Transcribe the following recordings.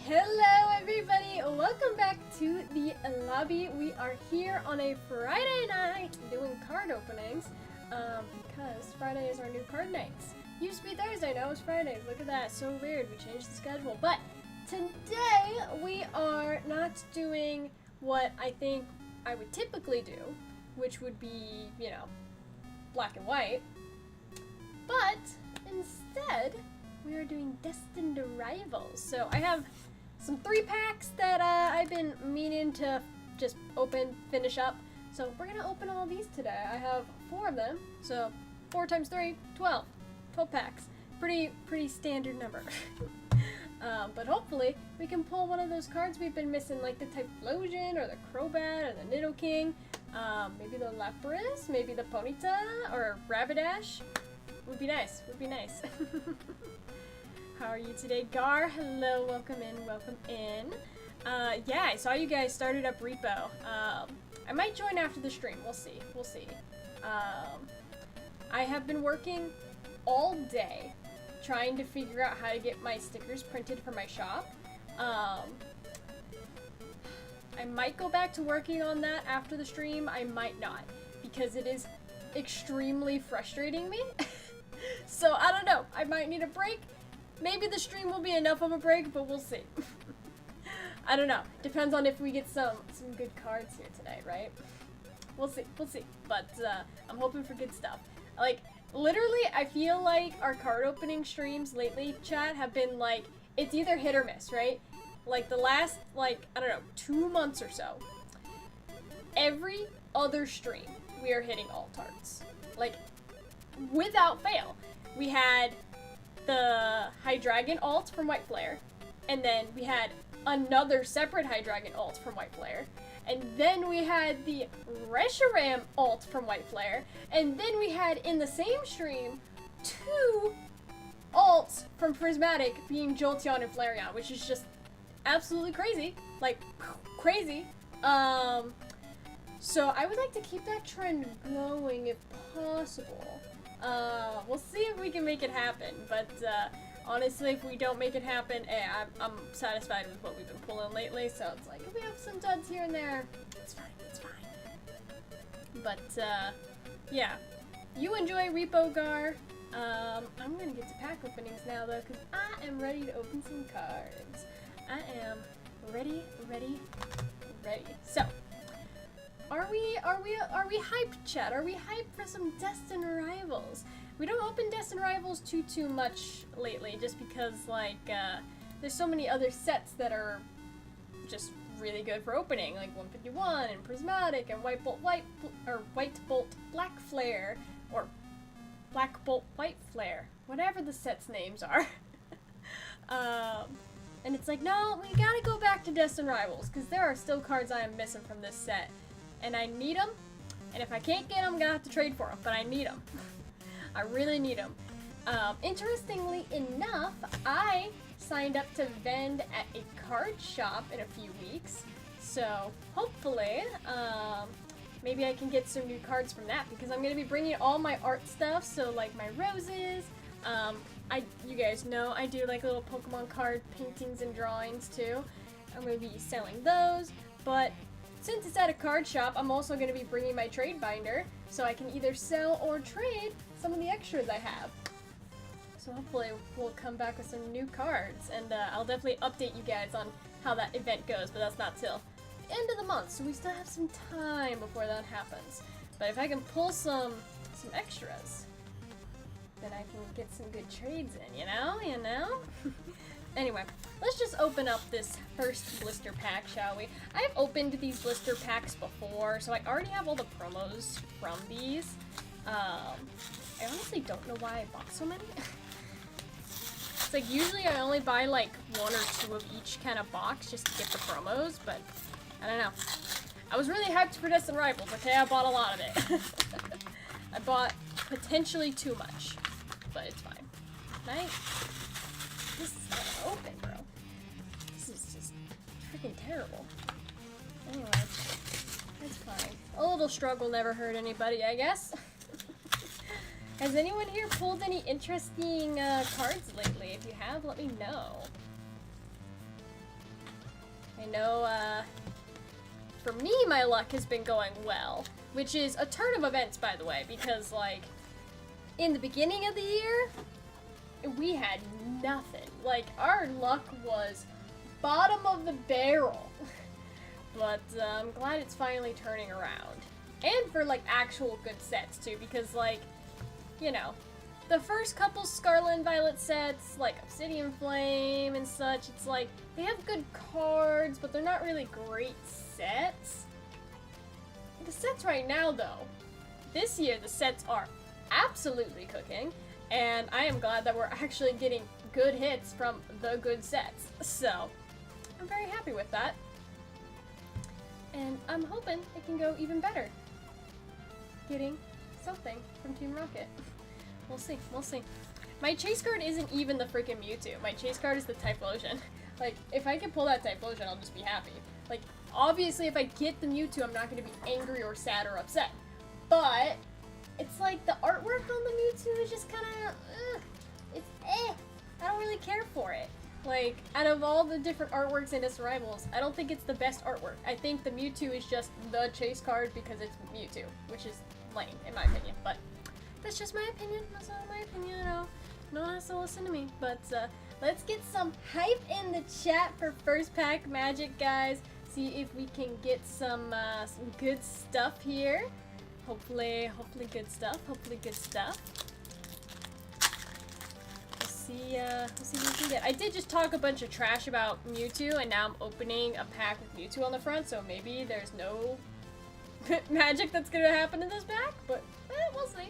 Hello everybody, welcome back to the lobby. We are here on a Friday night doing card openings because Friday is our new card nights. Used to be Thursday, now it's Friday. Look at that, so weird, we changed the schedule. But today we are not doing what I think I would typically do, which would be, you know, black and white. But instead, we are doing Destined Rivals. So I have some 3-packs that I've been meaning to just finish up. So we're gonna open all these today. I have 4 of them, so 4 times 3, 12. 12 packs. Pretty standard number. But hopefully we can pull one of those cards we've been missing, like the Typhlosion or the Crobat or the Nidoking. Maybe the Lapras, maybe the Ponyta or Rapidash. Would be nice. How are you today, Gar? Hello, welcome in. Yeah, I saw you guys started up Repo. I might join after the stream. We'll see. I have been working all day trying to figure out how to get my stickers printed for my shop. I might go back to working on that after the stream. I might not, because it is extremely frustrating me. So I don't know. I might need a break. Maybe the stream will be enough of a break, but we'll see. I don't know. Depends on if we get some good cards here today, right? We'll see. But I'm hoping for good stuff. Like, literally, I feel like our card opening streams lately, chat, have been like, it's either hit or miss, right? Like the last, like, I don't know, 2 months or so. Every other stream, we are hitting alt arts. Like, without fail. We had the Hydreigon alt from White Flare, and then we had another separate Hydreigon alt from White Flare, and then we had the Reshiram alt from White Flare, and then we had in the same stream 2 alts from Prismatic being Jolteon and Flareon, which is just absolutely crazy. Like, crazy. So I would like to keep that trend going if possible. We'll see if we can make it happen, but honestly, if we don't make it happen, I'm satisfied with what we've been pulling lately, so it's like, if we have some duds here and there, it's fine. But, yeah. You enjoy Repo, Gar. I'm gonna get to pack openings now, though, because I am ready to open some cards. I am ready. So, are we hyped, chat? Are we hyped for some Destined Rivals? We don't open Destined Rivals too much lately, just because, like, there's so many other sets that are just really good for opening, like 151 and Prismatic and White Bolt Black Flare, or Black Bolt White Flare, whatever the set's names are. And it's like, no, we gotta go back to Destined Rivals, because there are still cards I am missing from this set. And I need them, and if I can't get them, I'm gonna have to trade for them, but I need them. I really need them. Interestingly enough, I signed up to vend at a card shop in a few weeks, so hopefully, maybe I can get some new cards from that, because I'm gonna be bringing all my art stuff, so like my roses, you guys know I do like little Pokemon card paintings and drawings too. I'm gonna be selling those, but since it's at a card shop, I'm also going to be bringing my trade binder, so I can either sell or trade some of the extras I have. So hopefully we'll come back with some new cards, and I'll definitely update you guys on how that event goes, but that's not till the end of the month, so we still have some time before that happens. But if I can pull some extras, then I can get some good trades in, you know? Anyway, let's just open up this first blister pack, shall we? I've opened these blister packs before, so I already have all the promos from these. I honestly don't know why I bought so many. It's like, usually I only buy like 1 or 2 of each kind of box just to get the promos, but I don't know. I was really hyped for Destined Rivals, okay? I bought a lot of it. I bought potentially too much, but it's fine. Nice. This is not open, bro. This is just freaking terrible. Anyway, it's fine. A little struggle never hurt anybody, I guess. Has anyone here pulled any interesting cards lately? If you have, let me know. I know, for me, my luck has been going well, which is a turn of events, by the way, because, like, in the beginning of the year, we had nothing. Like, our luck was bottom of the barrel. But I'm glad it's finally turning around. And for, like, actual good sets, too, because, like, you know, the first couple Scarlet and Violet sets, like Obsidian Flame and such, it's like, they have good cards, but they're not really great sets. The sets right now, though, this year the sets are absolutely cooking, and I am glad that we're actually getting good hits from the good sets. So, I'm very happy with that. And I'm hoping it can go even better. Getting something from Team Rocket. We'll see, we'll see. My chase card isn't even the freaking Mewtwo. My chase card is the Typhlosion. Like, if I can pull that Typhlosion, I'll just be happy. Like, obviously if I get the Mewtwo, I'm not going to be angry or sad or upset. But, it's like the artwork on the Mewtwo is just kind of, it's eh. I don't really care for it. Like, out of all the different artworks in Destined Rivals, I don't think it's the best artwork. I think the Mewtwo is just the chase card because it's Mewtwo, which is lame, in my opinion. But that's just my opinion. That's not my opinion at all. No one has to listen to me. But let's get some hype in the chat for first pack magic, guys. See if we can get some good stuff here. Hopefully good stuff. Hopefully good stuff. We'll see what we can get. I did just talk a bunch of trash about Mewtwo, and now I'm opening a pack with Mewtwo on the front, so maybe there's no magic that's gonna happen in this pack, but we'll see.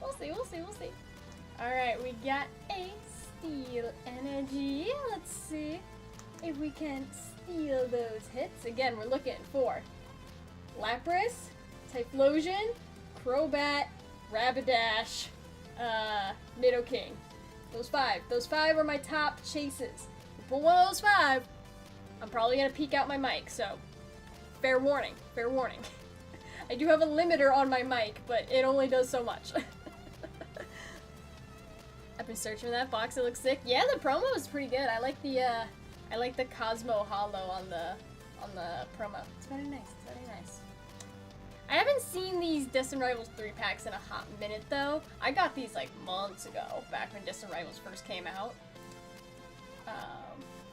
We'll see, we'll see, we'll see. Alright, we got a Steel Energy. Let's see if we can steal those hits. Again, we're looking for Lapras, Typhlosion, Crobat, Rapidash, Nidoking. Those five are my top chases. If you pull one of those 5, I'm probably gonna peek out my mic, so fair warning, fair warning. I do have a limiter on my mic, but it only does so much. I've been searching for that box, it looks sick. Yeah, the promo is pretty good. I like the Cosmo Hollow on the promo. It's very nice, it's very nice. I haven't seen these Destined Rivals 3-packs in a hot minute, though. I got these, like, months ago, back when Destined Rivals first came out.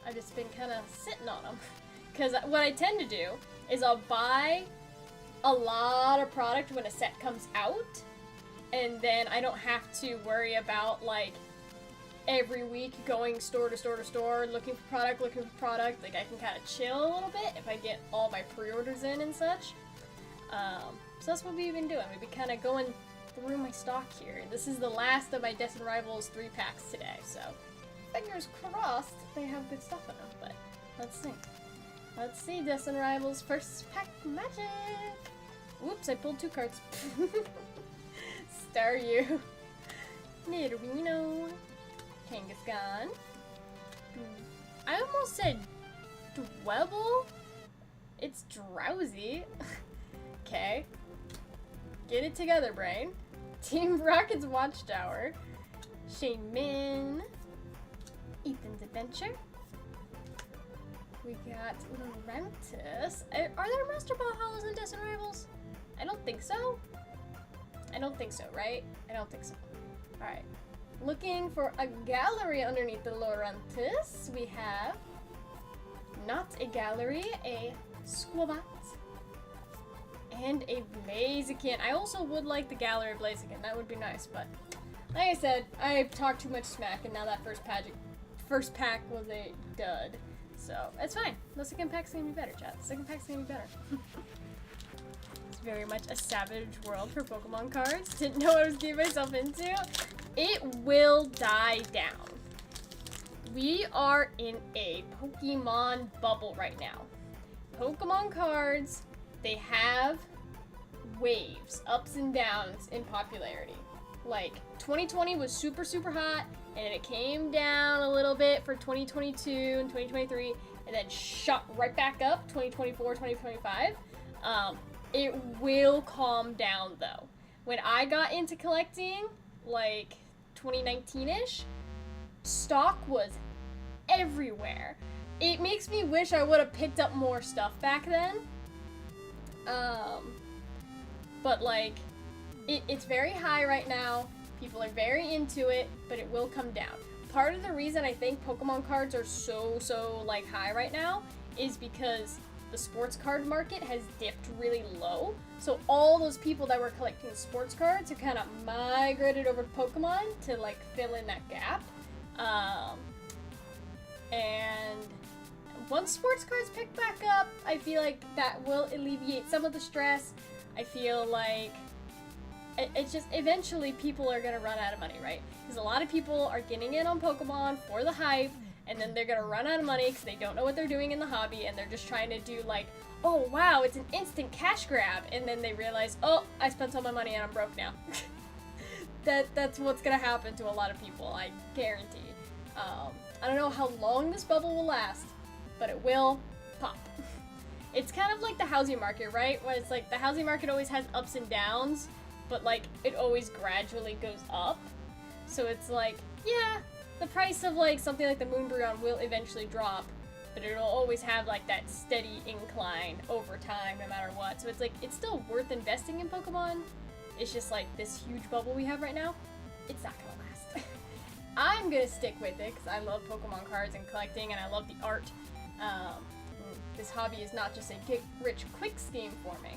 I've just been kind of sitting on them. Because what I tend to do is I'll buy a lot of product when a set comes out, and then I don't have to worry about, like, every week going store to store to store, looking for product. Like, I can kind of chill a little bit if I get all my pre-orders in and such. So that's what we've been doing. We've been kind of going through my stock here. This is the last of my Destined Rivals 3-packs today, so fingers crossed they have good stuff in them, but let's see. Let's see, Destined Rivals first pack magic! Whoops, I pulled 2 cards. Staryu, Nidorino, Kangaskhan. I almost said Dwebble? It's Drowsy. Okay. Get it together, brain. Team Rocket's Watchtower. Shane Min. Ethan's Adventure. We got Lurentis. Are there Master Ball Hollows in Destined Rivals? I don't think so. I don't think so, right? I don't think so. Alright. Looking for a gallery underneath the Lurentis. We have not a gallery, a Squabat. And a Blaziken. I also would like the gallery Blaziken. That would be nice, but like I said, I've talked too much smack, and now that first pack was a dud. So, it's fine. The second pack's gonna be better, chat. The second pack's gonna be better. It's very much a savage world for Pokemon cards. Didn't know what I was getting myself into. It will die down. We are in a Pokemon bubble right now. Pokemon cards, they have waves, ups and downs in popularity. Like, 2020 was super, super hot, and it came down a little bit for 2022 and 2023, and then shot right back up, 2024, 2025. It will calm down, though. When I got into collecting, like, 2019-ish, stock was everywhere. it makes me wish I would have picked up more stuff back then. But like, it's very high right now. People are very into it, but it will come down. Part of the reason I think Pokemon cards are so like high right now is because the sports card market has dipped really low. So all those people that were collecting sports cards are kind of migrated over to Pokemon to like fill in that gap. And once sports cards pick back up, I feel like that will alleviate some of the stress. I feel like it's just eventually people are gonna run out of money, right? Because a lot of people are getting in on Pokemon for the hype, and then they're gonna run out of money because they don't know what they're doing in the hobby, and they're just trying to do like, oh wow, it's an instant cash grab, and then they realize, oh, I spent all my money and I'm broke now. That's what's gonna happen to a lot of people, I guarantee. I don't know how long this bubble will last, but it will pop. It's kind of like the housing market, right? Where it's like the housing market always has ups and downs, but like it always gradually goes up. So it's like, yeah, the price of like something like the Moonbreon will eventually drop, but it'll always have like that steady incline over time no matter what. So it's like, it's still worth investing in Pokemon. It's just like this huge bubble we have right now, it's not gonna last. I'm gonna stick with it because I love Pokemon cards and collecting, and I love the art. This hobby is not just a get-rich-quick scheme for me.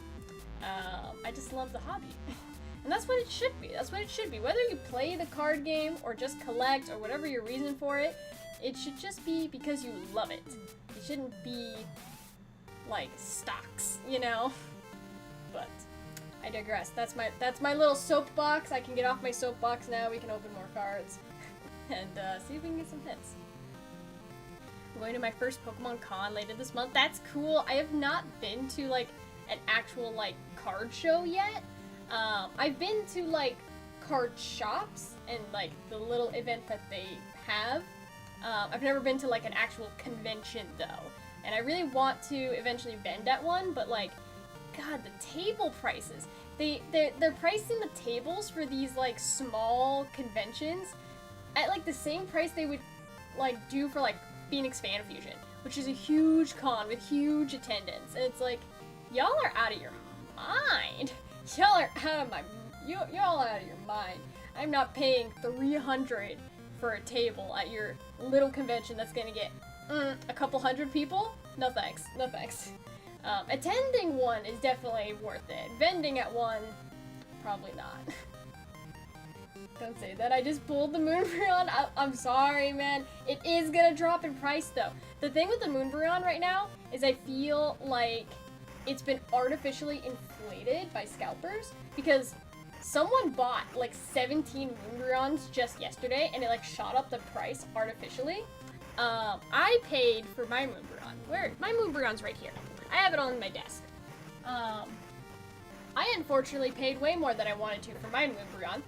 I just love the hobby. And that's what it should be. That's what it should be. Whether you play the card game or just collect or whatever your reason for it, it should just be because you love it. It shouldn't be like stocks, you know? But I digress. That's my little soapbox. I can get off my soapbox now. We can open more cards and see if we can get some hits. I'm going to my first Pokemon Con later this month. That's cool. I have not been to like an actual like card show yet. I've been to like card shops and like the little event that they have. I've never been to like an actual convention though, and I really want to eventually vend at one. But like, God, the table prices. They're pricing the tables for these like small conventions at like the same price they would like do for like Phoenix Fan Fusion, which is a huge con with huge attendance, and it's like, y'all are out of your mind. Y'all are out of y'all are out of your mind. I'm not paying $300 for a table at your little convention that's gonna get a couple hundred people. No thanks. No thanks. Attending one is definitely worth it. Vending at one, probably not. Don't say that. I just pulled the Moonbreon. I'm sorry, man. It is gonna drop in price, though. The thing with the Moonbreon right now is I feel like it's been artificially inflated by scalpers because someone bought like 17 Moonbreons just yesterday and it like shot up the price artificially. I paid for my Moonbreon. My Moonbreon's right here. I have it on my desk. I unfortunately paid way more than I wanted to for my Moonbreon.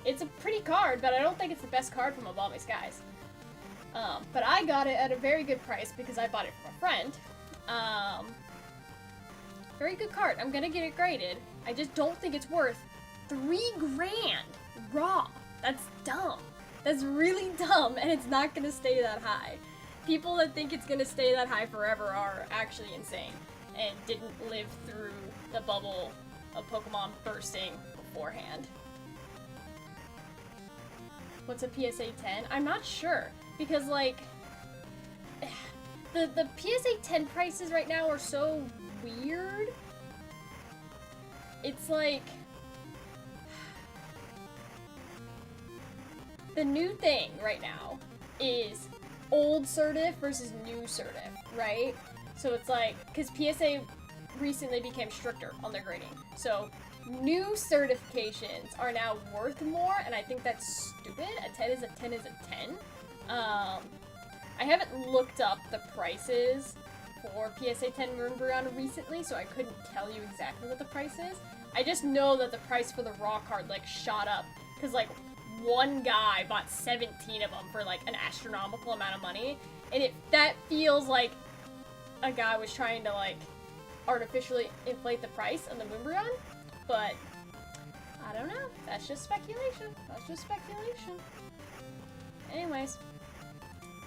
It's a pretty card, but I don't think it's the best card from Evolving Skies. But I got it at a very good price because I bought it from a friend. Very good card. I'm gonna get it graded. I just don't think it's worth $3 grand raw. That's dumb. That's really dumb, and it's not gonna stay that high. People that think it's gonna stay that high forever are actually insane and didn't live through the bubble of Pokemon bursting beforehand. What's a PSA 10? I'm not sure, because like the PSA 10 prices right now are so weird. It's like the new thing right now is old Surtif versus new Surtif, right? So it's like, because PSA recently became stricter on their grading, so new certifications are now worth more, and I think that's stupid. A 10 is a 10 is a 10. I haven't looked up the prices for PSA 10 Moonbreon recently, so I couldn't tell you exactly what the price is. I just know that the price for the raw card like shot up, because like one guy bought 17 of them for like an astronomical amount of money, and that feels like a guy was trying to like artificially inflate the price on the Moonbreon. But I don't know. That's just speculation. That's just speculation. Anyways,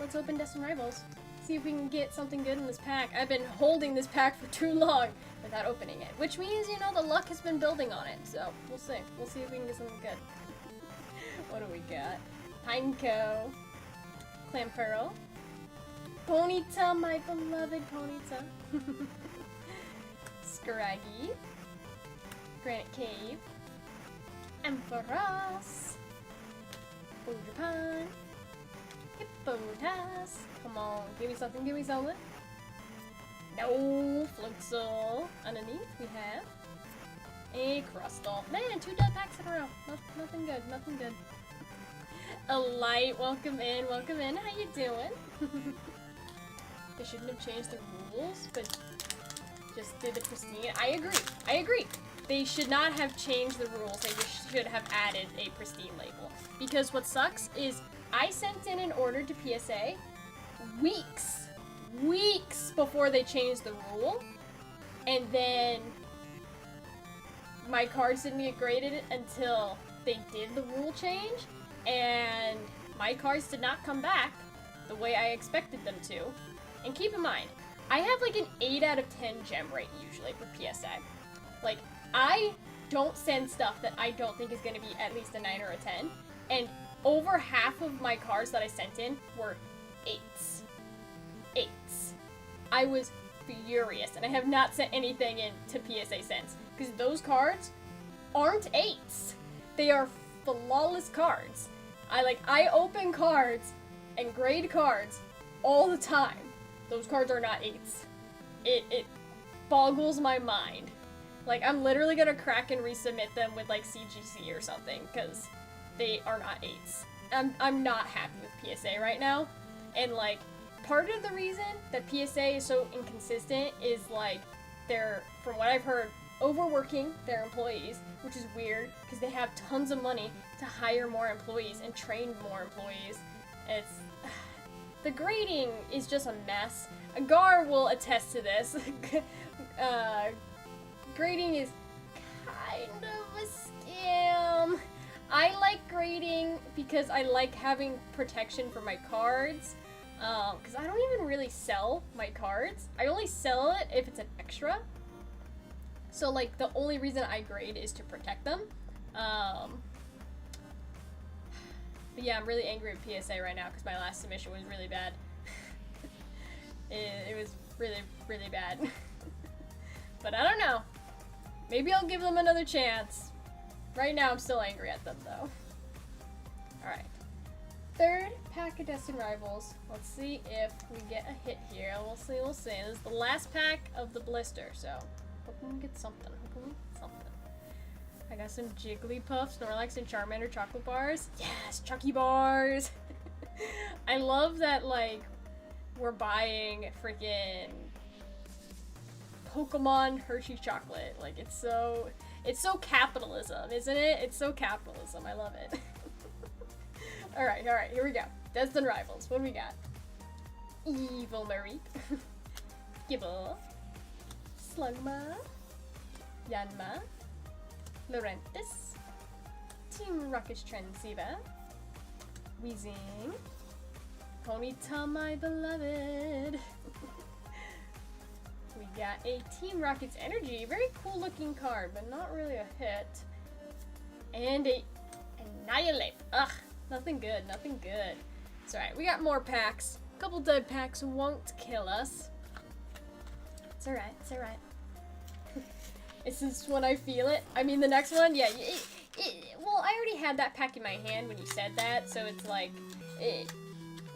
let's open Destined Rivals. see if we can get something good in this pack. I've been holding this pack for too long without opening it, which means, you know, the luck has been building on it. So we'll see. We'll see if we can get something good. What do we got? Pineco, Clamperl, Ponyta, my beloved Ponyta, Scraggy, Granite Cave, Ampharos, Ojapan, Hippotas. Come on, give me something, give me something. No, Floatzel. Underneath we have a Crustle. Man, 2 dead packs in a row. Nothing good, nothing good. A light, welcome in, welcome in. How you doing? They shouldn't have changed the rules, but just did the pristine. I agree. They should not have changed the rules. They just should have added a pristine label. Because what sucks is I sent in an order to PSA weeks before they changed the rule, and then my cards didn't get graded until they did the rule change, and my cards did not come back the way I expected them to. And keep in mind, I have like an 8 out of 10 gem rate usually for PSA. Like, I don't send stuff that I don't think is going to be at least a 9 or a 10, and over half of my cards that I sent in were 8s. I was furious, and I have not sent anything in to PSA since, because those cards aren't 8s. They are flawless cards. I open cards and grade cards all the time. Those cards are not 8s. It boggles my mind. Like, I'm literally gonna crack and resubmit them with like CGC or something, because they are not 8s. I'm not happy with PSA right now, and like, part of the reason that PSA is so inconsistent is like, they're, from what I've heard, overworking their employees, which is weird because they have tons of money to hire more employees and train more employees. It's the grading is just a mess. Gar will attest to this. Grading is kind of a scam. I like grading because I like having protection for my cards. Because I don't even really sell my cards. I only sell it if it's an extra. So, like, the only reason I grade is to protect them. But yeah, I'm really angry at PSA right now because my last submission was really bad. It was really, really bad. But I don't know. Maybe I'll give them another chance. Right now, I'm still angry at them, though. Alright. 3rd pack of Destined Rivals. Let's see if we get a hit here. We'll see, we'll see. This is the last pack of the blister, so hoping we get something. I got some Jigglypuff, Snorlax, and Charmander chocolate bars. Yes, Chucky bars! I love that, like, we're buying freaking Pokemon Hershey chocolate. Like, it's so capitalism, isn't it? It's so capitalism. I love it. Alright, here we go. Destined Rivals. What do we got? Evil Mareep. Gibble. Slugma. Yanma. Laurentis. Team Rocket's Transceiver. Weezing. Ponyta, my beloved. We got a Team Rocket's Energy. Very cool looking card, but not really a hit. And a Annihilate. Ugh. Nothing good, nothing good. It's alright, we got more packs. A couple dead packs won't kill us. It's alright, it's alright. This is when I feel it. I mean, the next one, yeah, well, I already had that pack in my hand when you said that, so it's like,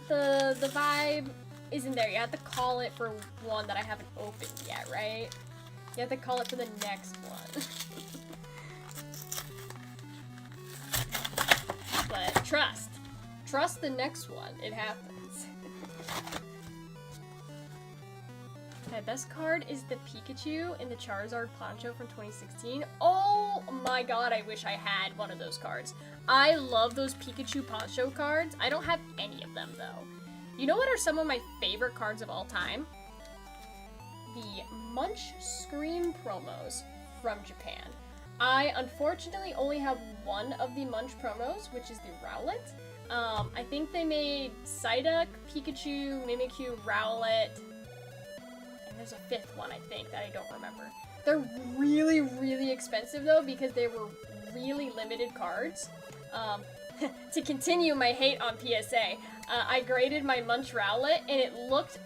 the vibe isn't there. You have to call it for one that I haven't opened yet, right? You have to call it for the next one. But trust the next one, it happens. My best card is the Pikachu in the Charizard Poncho from 2016. Oh my god, I wish I had one of those cards. I love those Pikachu Poncho cards. I don't have any of them though. You know what are some of my favorite cards of all time? The Munch Scream promos from Japan. I unfortunately only have one of the Munch promos, which is the Rowlet, I think they made Psyduck, Pikachu, Mimikyu, Rowlet, and there's a fifth one, I think, that I don't remember. They're really, really expensive, though, because they were really limited cards. To continue my hate on PSA, I graded my Munch Rowlet, and it looked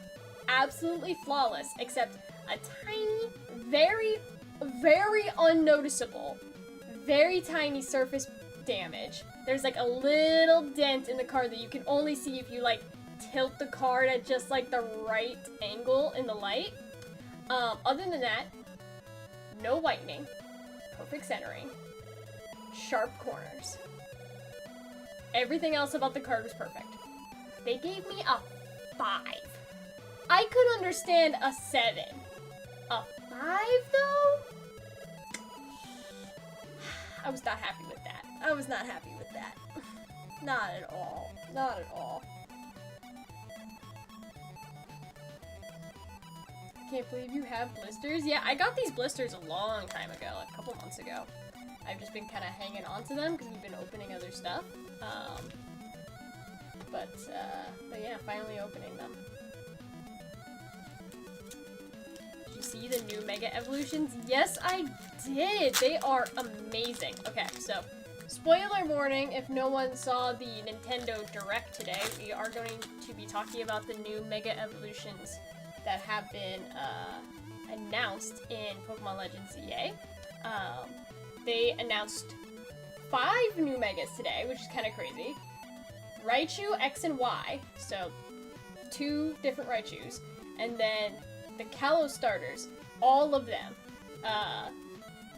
absolutely flawless, except a tiny, very, very unnoticeable, very tiny surface damage. There's like a little dent in the card that you can only see if you like tilt the card at just like the right angle in the light. Other than that, no whitening, perfect centering, sharp corners. Everything else about the card was perfect. They gave me a 5. I could understand a 7. A 5 though? I was not happy with that. I was not happy with that. Not at all. Not at all. Can't believe you have blisters. Yeah, I got these blisters a long time ago, like a couple months ago. I've just been kind of hanging on to them because we've been opening other stuff. But yeah, finally opening them. Did you see the new Mega Evolutions? Yes, I did. They are amazing. Okay, so spoiler warning, if no one saw the Nintendo Direct today, we are going to be talking about the new Mega Evolutions that have been announced in Pokemon Legends EA. They announced 5 new Megas today, which is kind of crazy. Raichu X and Y, so 2 different Raichus, and then the Kalos starters, all of them.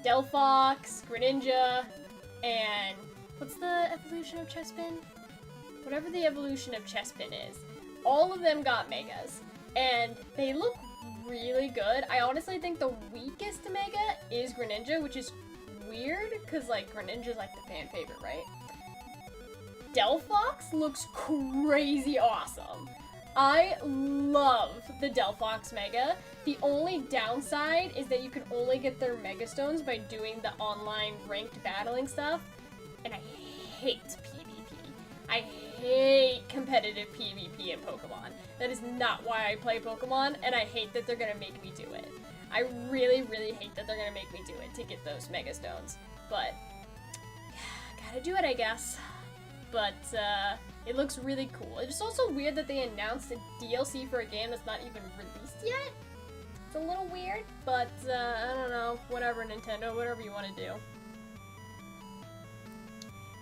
Delphox, Greninja, and what's the evolution of Chespin? Whatever the evolution of Chespin is. All of them got Megas, and they look really good. I honestly think the weakest Mega is Greninja, which is weird, because like Greninja's like the fan favorite, right? Delphox looks crazy awesome. I love the Delphox Mega. The only downside is that you can only get their Mega Stones by doing the online ranked battling stuff, and I hate PvP. I hate competitive PvP in Pokemon. That is not why I play Pokemon, and I hate that they're gonna make me do it. I really, really hate that they're gonna make me do it to get those Mega Stones, but gotta do it, I guess. But it looks really cool. It's also weird that they announced a DLC for a game that's not even released yet. It's a little weird, but I don't know. Whatever, Nintendo, whatever you want to do.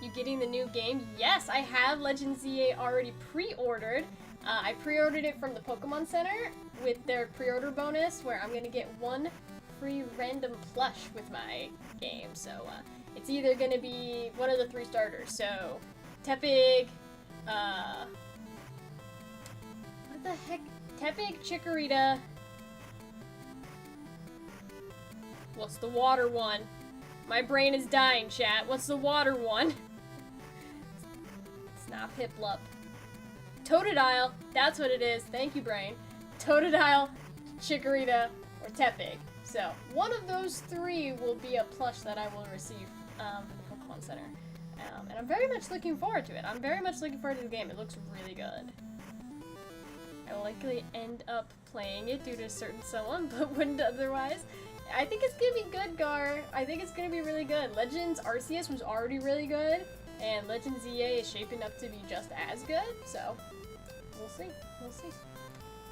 You getting the new game? Yes, I have Legends EA already pre-ordered. I pre-ordered it from the Pokemon Center with their pre-order bonus, where I'm gonna get 1 free random plush with my game. So it's either gonna be one of the 3 starters. So Tepig, what the heck? Tepig, Chikorita. What's the water one? My brain is dying, chat. What's the water one? Snap, Piplup. Totodile, that's what it is. Thank you, brain. Totodile, Chikorita, or Tepig. So, one of those 3 will be a plush that I will receive from the Pokemon Center. And I'm very much looking forward to it. I'm very much looking forward to the game. It looks really good. I will likely end up playing it due to a certain someone, but wouldn't otherwise. I think it's gonna be good, Gar. I think it's gonna be really good. Legends Arceus was already really good, and Legends EA is shaping up to be just as good, so we'll see. We'll see.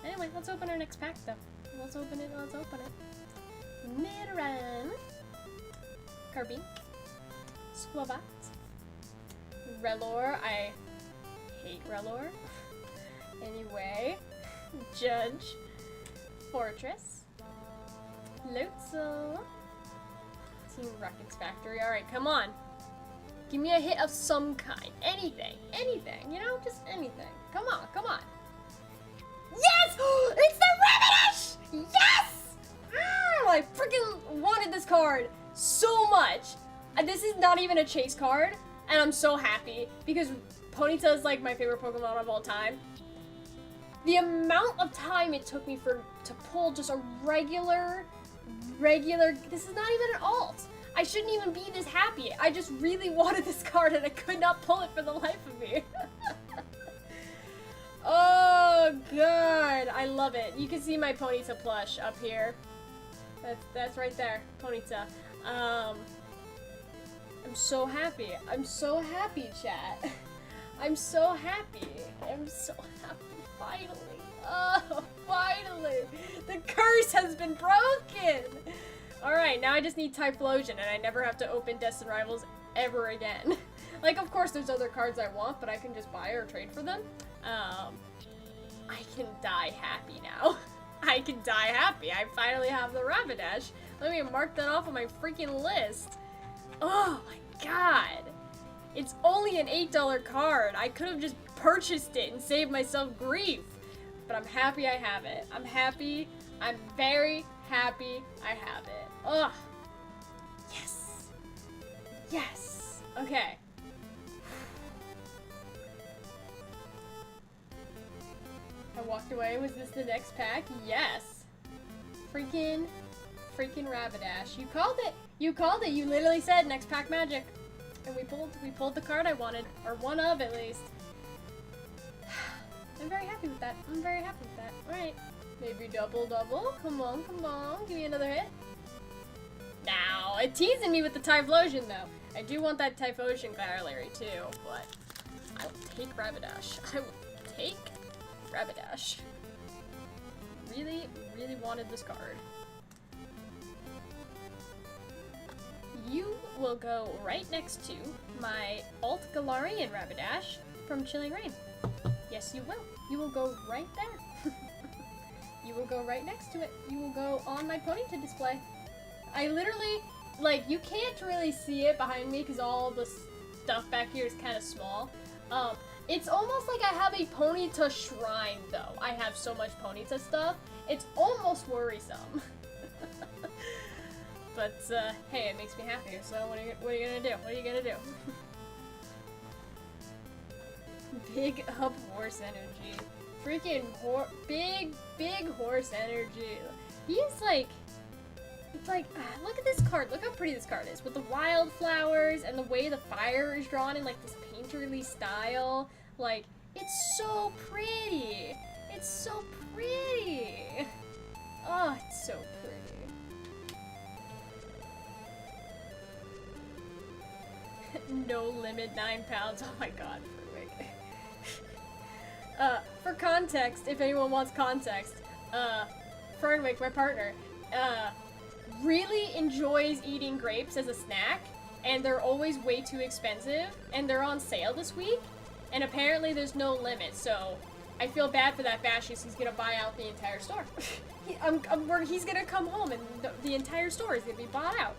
Anyway, let's open our next pack, though. Let's open it. Let's open it. Nidoran. Carbink. Squabat. Relor. I hate Relor. Anyway. Judge. Fortress. Lotso. Team Rocket's Factory. Alright, come on. Give me a hit of some kind. Anything. Anything. You know, just anything. Come on, come on. Yes! It's the Rabbitish! Yes! I freaking wanted this card so much. This is not even a chase card, and I'm so happy because Ponyta is like my favorite Pokemon of all time. The amount of time it took me to pull just a regular, this is not even an alt. I shouldn't even be this happy. I just really wanted this card and I could not pull it for the life of me. I love it. You can see my Ponyta plush up here. That's right there, Ponyta. I'm so happy. I'm so happy, chat. I'm so happy. I'm so happy. Finally. Oh, finally. The curse has been broken. Alright, now I just need Typhlosion, and I never have to open Destined Rivals ever again. Like, of course, there's other cards I want, but I can just buy or trade for them. I can die happy now. I can die happy. I finally have the Rapidash. Let me mark that off on my freaking list. Oh my god. It's only an $8 card. I could have just purchased it and saved myself grief. But I'm happy I have it. I'm happy. I'm very happy I have it. Ugh. Yes. Yes. Okay. I walked away. Was this the next pack? Yes. Freaking Rapidash. You called it. You called it. You literally said next pack magic. And we pulled the card I wanted. Or one of, at least. I'm very happy with that. I'm very happy with that. Alright. Maybe double. Come on. Give me another hit. Now, it's teasing me with the Typhlosion, though. I do want that Typhlosion Gallery, too. But I will take Rapidash. I will take Rapidash. Really wanted this card. You will go right next to my Alt Galarian Rapidash from Chilling Reign. Yes, you will. You will go right there. You will go right next to it. You will go on my Ponyta display. I literally, like, you can't really see it behind me because all the stuff back here is kind of small. It's almost like I have a Ponyta shrine, though. I have so much Ponyta stuff. It's almost worrisome. But, hey, it makes me happy, so what are you gonna do? What are you gonna do? Big up horse energy. Freaking big horse energy. He's like, it's like, look at this card. Look how pretty this card is. With the wildflowers and the way the fire is drawn in like this painterly style. Like, it's so pretty. It's so pretty. Oh, it's so pretty. No limit, 9 pounds. Oh my god, Fernwick. For context, if anyone wants context, Fernwick, my partner, really enjoys eating grapes as a snack, and they're always way too expensive, and they're on sale this week, and apparently there's no limit, so I feel bad for that Bashius. He's gonna buy out the entire store. He's gonna come home and the entire store is gonna be bought out.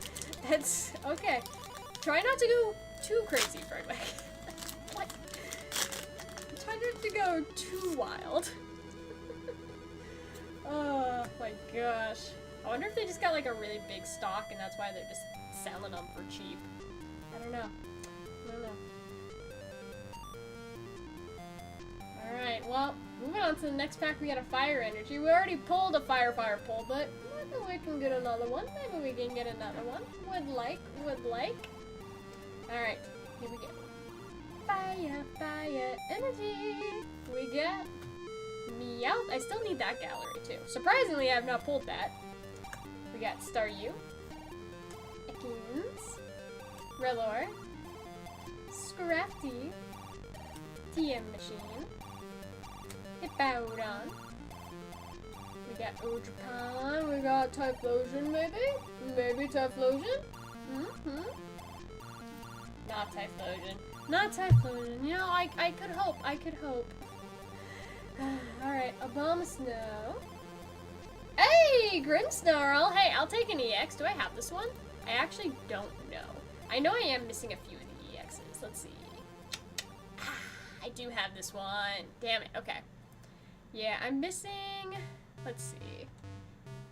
That's okay. Try not to go too crazy, Fernwick. What? Try not to go too wild. Oh my gosh. I wonder if they just got like a really big stock and that's why they're just selling them for cheap. I don't know. Alright, well, moving on to the next pack, we got a fire energy. We already pulled a fire pull, but maybe we can get another one. Maybe we can get another one. Would like. Alright, here we go. Fire energy. We got Meowth. I still need that gallery too. Surprisingly, I have not pulled that. We got Staryu, Ekans, Rellor, Scrafty, TM Machine, Hippowdon. We got Ojupan. We got Typhlosion, maybe? Maybe Typhlosion? Not Typhlosion. You know, I could hope. Alright, Abomasnow. Hey, Grimmsnarl! Hey, I'll take an EX. Do I have this one? I actually don't know. I know I am missing a few of the EXs. Let's see. I do have this one. Damn it. Okay. Yeah, I'm missing... Let's see.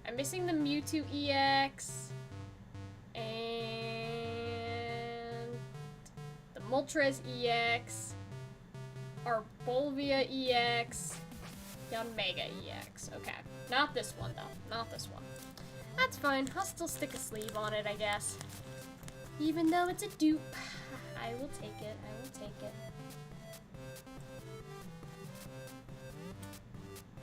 I'm missing the Mewtwo EX. And... the Moltres EX. Arbolvia EX. Yanmega EX. Okay. Not this one, though. Not this one. That's fine. I'll still stick a sleeve on it, I guess. Even though it's a dupe. I will take it.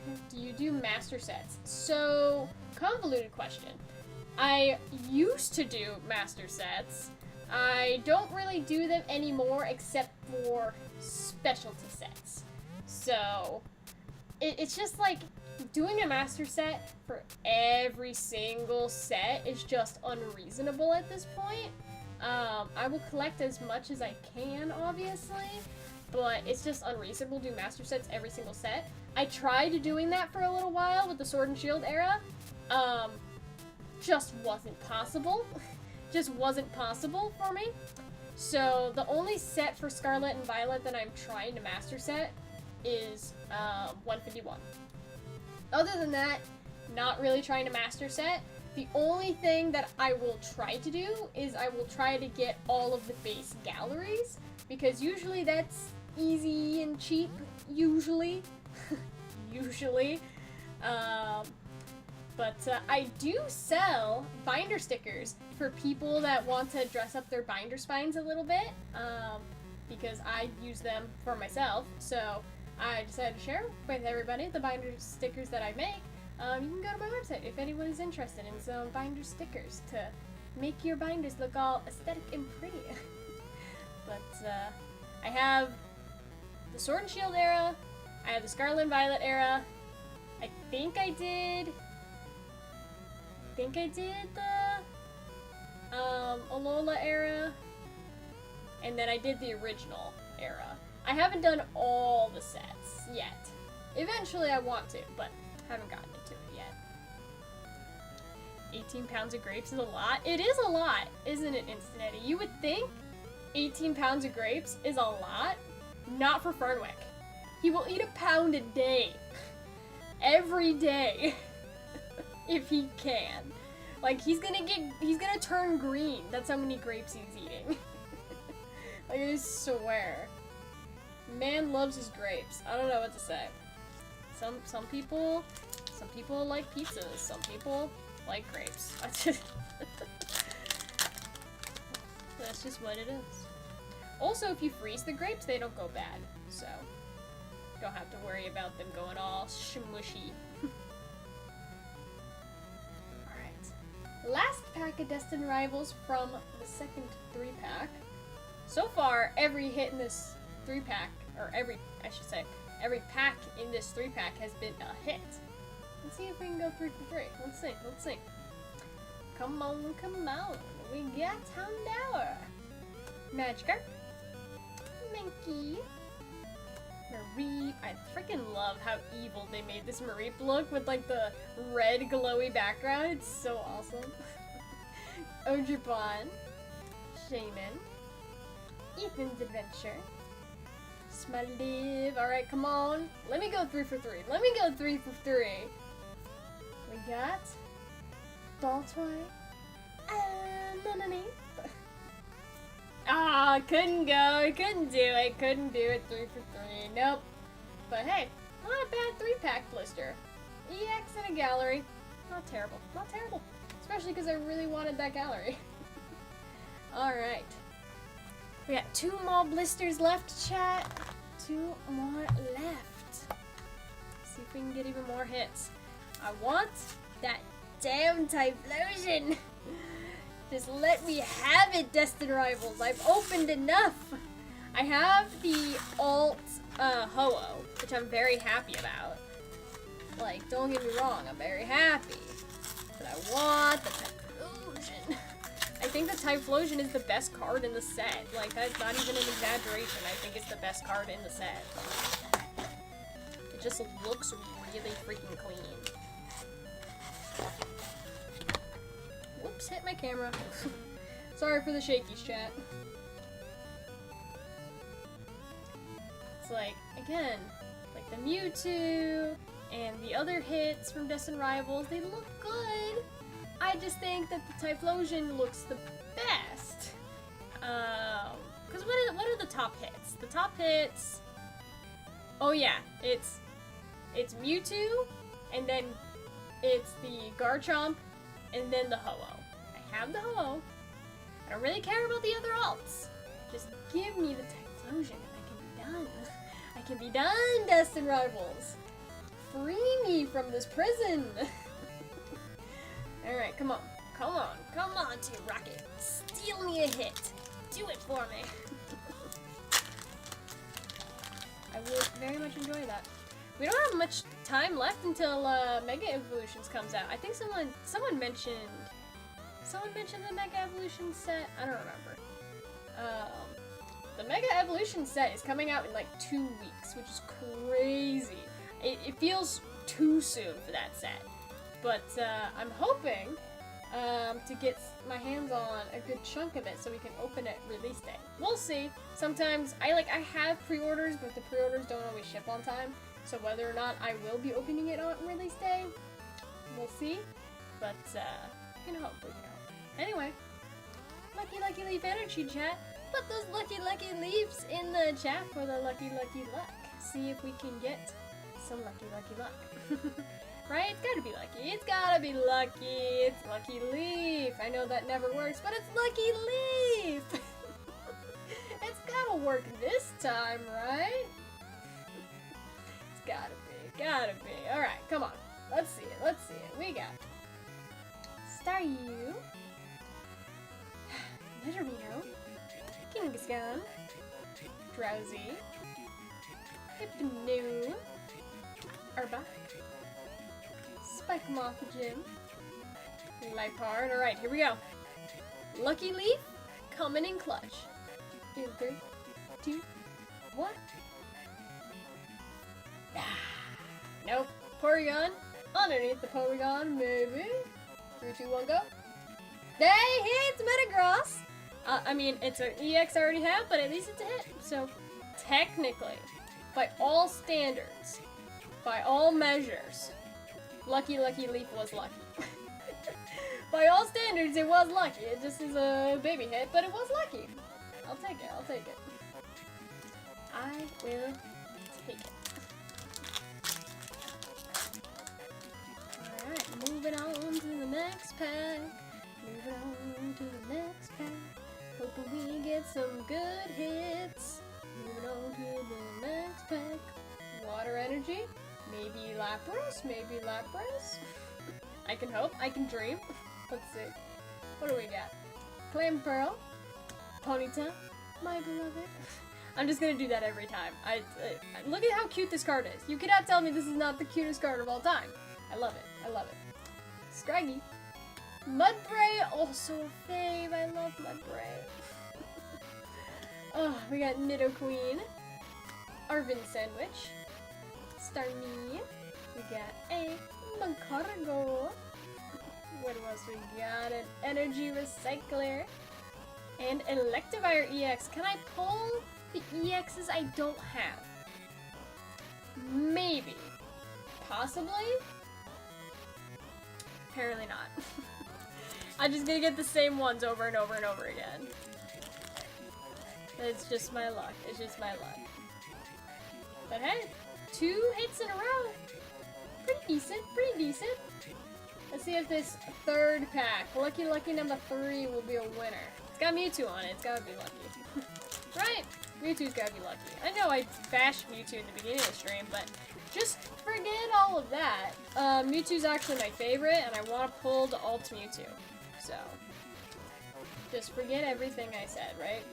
I have to use you do master sets? So, convoluted question. I used to do master sets. I don't really do them anymore except for specialty sets. So, it's just like doing a master set for every single set is just unreasonable at this point. I will collect as much as I can, obviously, but it's just unreasonable to do master sets every single set. I tried doing that for a little while with the Sword and Shield era. Just wasn't possible. Just wasn't possible for me. So the only set for Scarlet and Violet that I'm trying to master set is 151. Other than that, not really trying to master set. The only thing that I will try to do is I will try to get all of the base galleries, because usually that's easy and cheap, usually. Usually. But I do sell binder stickers for people that want to dress up their binder spines a little bit, because I use them for myself. So I decided to share with everybody the binder stickers that I make. You can go to my website if anyone is interested in some binder stickers to make your binders look all aesthetic and pretty. But I have the Sword and Shield era, I have the Scarlet and Violet era. I think I did the Alola era, and then I did the original era. I haven't done all the sets yet. Eventually I want to, but haven't gotten into it yet. 18 pounds of grapes is a lot. It is a lot, isn't it, Instant Eddie? You would think 18 pounds of grapes is a lot. Not for Fernwick. He will eat a pound a day. Every day. If he can. Like, he's gonna turn green. That's how many grapes he's eating. Like, I swear. Man loves his grapes. I don't know what to say. Some people like pizzas. Some people like grapes. That's just what it is. Also, if you freeze the grapes, they don't go bad. So, don't have to worry about them going all smushy. Last pack of Destined Rivals from the second 3-pack. So far, every hit in this 3-pack, or every pack in this 3-pack has been a hit. Let's see if we can go 3 for 3. Let's see. Come on. We got Houndour. Magikarp. Mankey. Mareep. I freaking love how evil they made this Mareep look with like the red glowy background. It's so awesome. Ojuban. Shaman. Ethan's Adventure. Smoliv. Alright, come on. Let me go 3 for 3. We got Daltoy and Nunny. Ah, couldn't do it. Couldn't do it 3 for 3. Nope. But hey, not a bad 3-pack blister. EX and a gallery. Not terrible. Especially because I really wanted that gallery. Alright. We got 2 more blisters left, chat. 2 more left. See if we can get even more hits. I want that damn Typhlosion. Just let me have it, Destined Rivals. I've opened enough. I have the alt Ho-Oh, which I'm very happy about. Like, don't get me wrong, I'm very happy. But I want the Typhlosion. I think the Typhlosion is the best card in the set. Like, that's not even an exaggeration. I think it's the best card in the set. It just looks really freaking clean. Whoops, hit my camera. Sorry for the shakies, chat. It's like, again, like the Mewtwo and the other hits from Destined Rivals, they look good. I just think that the Typhlosion looks the best. Because what are the top hits? The top hits... Oh yeah, it's Mewtwo, and then it's the Garchomp, and then the Ho-Oh. I have the Ho-Oh. I don't really care about the other alts. Just give me the Typhlosion and I can be done. I can be done, Destined Rivals. free me from this prison. Alright, come on. Come on. Come on, Team Rocket. Steal me a hit. Do it for me. I will very much enjoy that. We don't have much time left until Mega Evolutions comes out. I think someone mentioned the Mega Evolution set. I don't remember. The Mega Evolution set is coming out in like 2 weeks, which is crazy. It feels too soon for that set, but I'm hoping to get my hands on a good chunk of it so we can open it release day. We'll see. Sometimes I have pre-orders, but the pre-orders don't always ship on time. So whether or not I will be opening it on release day, we'll see. But we can hope. Anyway, Lucky Leaf Energy chat. Put those Lucky Leaves in the chat for the Lucky Luck. See if we can get some Lucky Luck. Right? It's gotta be lucky. It's gotta be lucky. It's Lucky Leaf. I know that never works, but it's Lucky Leaf. It's gotta work this time, right? It's gotta be. Alright, come on. Let's see it. We got Staryu, Nidorino, Kangaskhan, Drowsy, Hypno, Arbok, Spikemoth Gym, Lipard. Alright, here we go. Lucky Leaf coming in clutch. In 3, 2, 1. Nope. Porygon. Underneath the Porygon, maybe. 3, 2, 1, go. Hey, it's Metagross! I mean, it's an EX I already have, but at least it's a hit. So, technically, by all standards, by all measures, Lucky Leaf was lucky. By all standards, it was lucky. It just is a baby hit, but it was lucky. I'll take it. I will take it. Alright, moving on to the next pack. Hoping we get some good hits. Moving on to the next pack. Water Energy. Maybe Lapras. I can hope. I can dream. Let's see. What do we got? Clamperl. Ponyta. My beloved. I'm just gonna do that every time. Look at how cute this card is. You cannot tell me this is not the cutest card of all time. I love it. Scraggy. Mudbray, also a fave. I love Mudbray. Oh, we got Nidoqueen. Arvin Sandwich. Starmie. We got a Magcargo. What else we got? An Energy Recycler. And Electivire EX. Can I pull the EXs I don't have? Maybe. Possibly? Apparently not. I'm just gonna get the same ones over and over and over again. It's just my luck. But hey, 2 hits in a row. Pretty decent. Let's see if this third pack, Lucky number 3, will be a winner. It's got Mewtwo on it. It's gotta be lucky. Right? Mewtwo's gotta be lucky. I know I bashed Mewtwo in the beginning of the stream, but just forget all of that. Mewtwo's actually my favorite, and I want to pull the alt Mewtwo. So, just forget everything I said, right?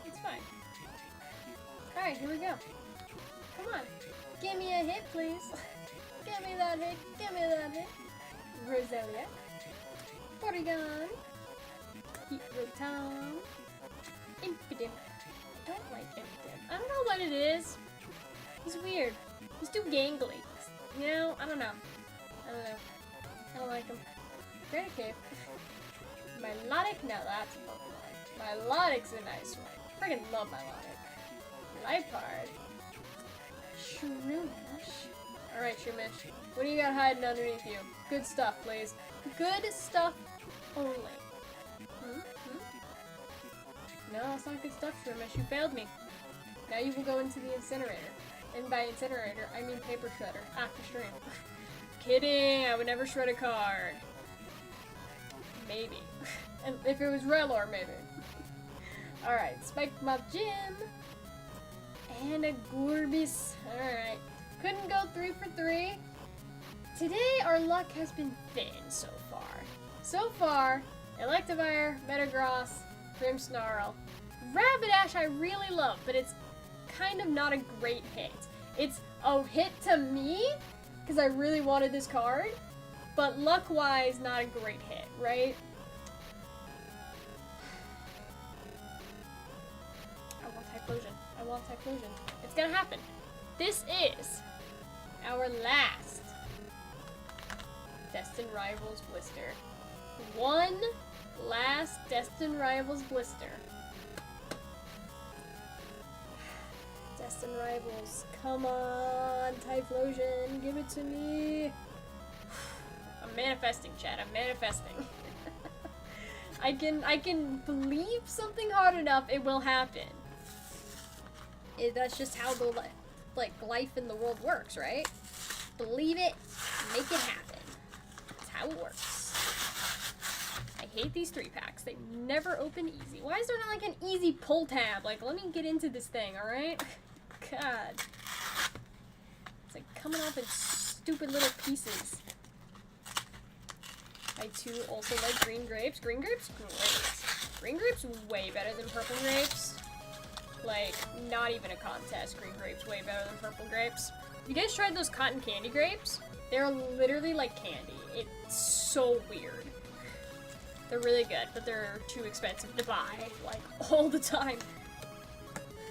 It's fine. Alright, here we go. Come on. Give me a hit, please. Give me that hit. Roselia. Porygon. Heatrotom. Impidimp. I don't like Impidimp. I don't know what it is. He's weird. He's too gangly. You know, I don't know. I don't like him. Raticate. Milotic? No, that's a Pokemon. Milotic's a nice one. Freaking love Milotic. Lipard. Shroomish. Alright, Shroomish. What do you got hiding underneath you? Good stuff, please. Good stuff only. No, it's not good stuff, Shroomish. You failed me. Now you will go into the incinerator. And by incinerator, I mean paper shredder after stream. Kidding, I would never shred a card. Maybe. And if it was Relor, maybe. Alright, Spikemoth Gym. And a Gorbis. Alright. Couldn't go 3 for 3. Today, our luck has been thin so far. So far, Electivire, Metagross, Grimmsnarl. Rapidash I really love, but it's kind of not a great hit. It's a hit to me, because I really wanted this card, but luck-wise, not a great hit, right? I want Typhlosion. I want Typhlosion. It's gonna happen. This is our last Destined Rivals blister. One last Destined Rivals blister. Destined Rivals, come on, Typhlosion, give it to me. I'm manifesting, Chad. I'm manifesting. I can believe something hard enough, it will happen. That's just how the life in the world works, right? Believe it, make it happen. That's how it works. I hate these 3-packs. They never open easy. Why is there not like an easy pull tab? Like, let me get into this thing, all right? God. It's like coming off in stupid little pieces. I too also like green grapes. Green grapes? Great. Green grapes way better than purple grapes. Like, not even a contest. Green grapes way better than purple grapes. You guys tried those cotton candy grapes? They're literally like candy. It's so weird. They're really good, but they're too expensive to buy, like, all the time.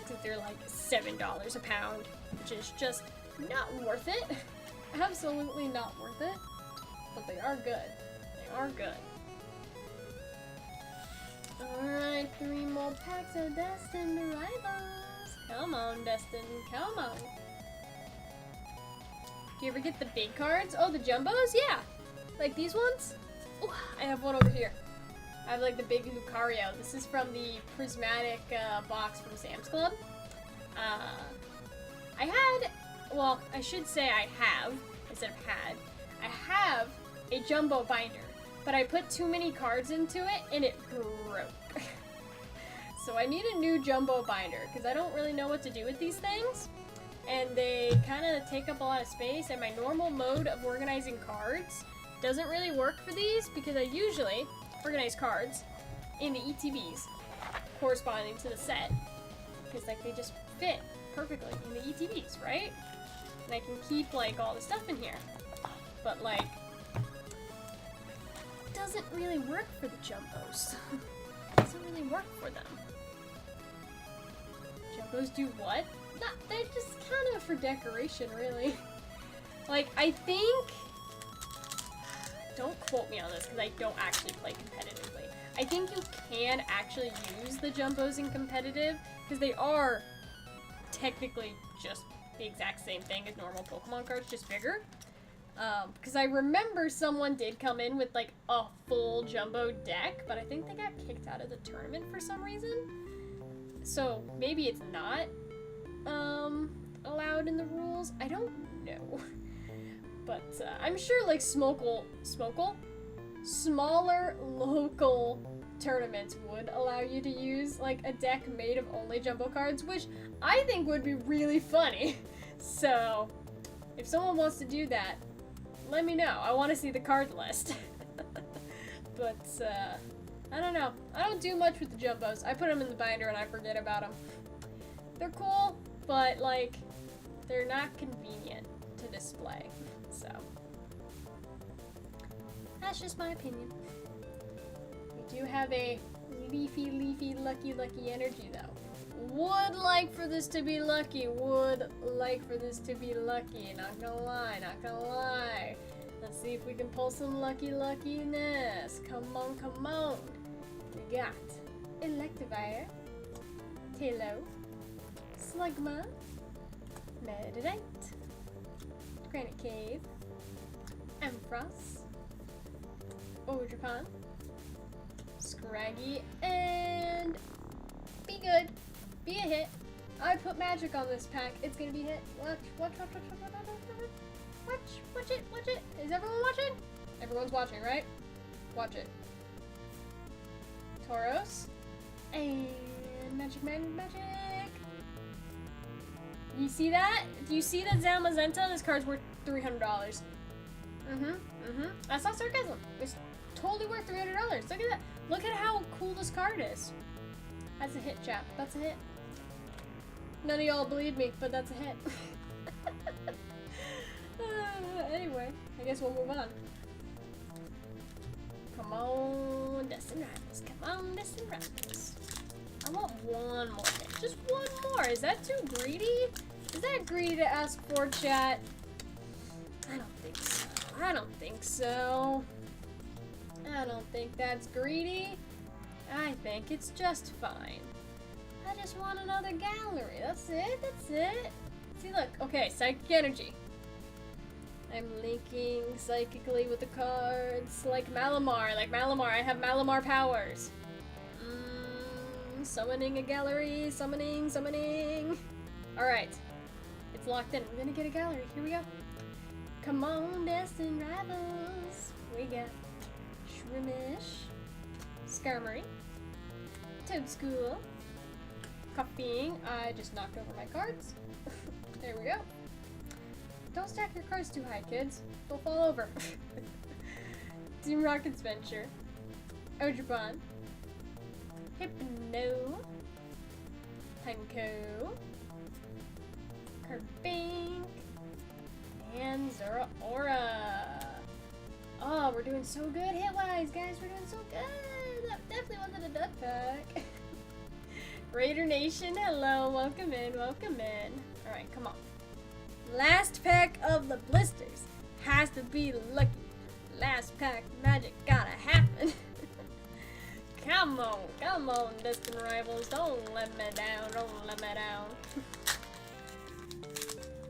Because they're like $7 a pound, which is just not worth it. Absolutely not worth it. But they are good. They are good. Alright, 3 more packs of Destined Rivals. Come on, Destin, come on. Do you ever get the big cards? Oh, the jumbos? Yeah. Like these ones? Oh, I have one over here. I have like the big Lucario. This is from the prismatic box from Sam's Club. I had, well, I should say I have, instead of had. I have a jumbo binder, but I put too many cards into it and it broke. So I need a new jumbo binder because I don't really know what to do with these things. And they kind of take up a lot of space, and my normal mode of organizing cards doesn't really work for these because I usually organize cards in the ETBs corresponding to the set because like they just fit perfectly in the ETBs, right? And I can keep like all the stuff in here, but like it doesn't really work for the jumbos. It doesn't really work for them. Jumbos do what? Not, they're just kind of for decoration, really. Like, I think... Don't quote me on this, because I don't actually play competitively. I think you can actually use the jumbos in competitive, because they are technically just the exact same thing as normal Pokemon cards, just bigger. Because I remember someone did come in with, like, a full jumbo deck, but I think they got kicked out of the tournament for some reason. So, maybe it's not allowed in the rules. I don't know. But I'm sure like smaller local tournaments would allow you to use like a deck made of only jumbo cards, which I think would be really funny. So if someone wants to do that, let me know. I want to see the card list. But I don't know. I don't do much with the jumbos. I put them in the binder and I forget about them. They're cool, but like they're not convenient to display. So that's just my opinion. We do have a leafy, lucky energy though. Would like for this to be lucky. Would like for this to be lucky. Not gonna lie, not gonna lie. Let's see if we can pull some luckiness. Come on, come on. We got Electivire, Taillow, Slugma, Meditite, Granite Cave, Ampharos, Ogerpon, Scraggy, and Be Good. Be a hit. I put magic on this pack. It's gonna be a hit. Watch it. Is everyone watching? Everyone's watching, right? Watch it. Tauros. And magic. You see that? Do you see that Zamazenta? This card's worth $300. That's not sarcasm. It's totally worth $300. Look at that. Look at how cool this card is. That's a hit, chap. That's a hit. None of y'all believe me, but that's a hit. Anyway, I guess we'll move on. Come on, Destined Rivals. Come on, Destined Rivals. I want one more hit. Just one more. Is that too greedy? Is that greedy to ask for, chat? I don't think so. I don't think so. I don't think that's greedy. I think it's just fine. I just want another gallery. That's it. That's it. See, look. Okay, psychic energy. I'm linking psychically with the cards. Like Malamar. Like Malamar. I have Malamar powers. Summoning a gallery. Summoning. Alright. It's locked in. We're gonna get a gallery. Here we go. Come on, Destined Rivals. We got Shrimish, Skarmory, Toadschool, Copying. I just knocked over my cards. There we go. Don't stack your cards too high, kids. They'll fall over. Team Rocket's Venture, Ojuban, Hypno, Henko, Carbink, and Zeraora. Oh, we're doing so good hit-wise, guys. We're doing so good. That definitely wasn't a dud pack. Raider Nation, hello. Welcome in. Welcome in. All right, come on. Last pack of the blisters has to be lucky. Last pack magic gotta happen. Come on, Destined Rivals. Don't let me down. Don't let me down.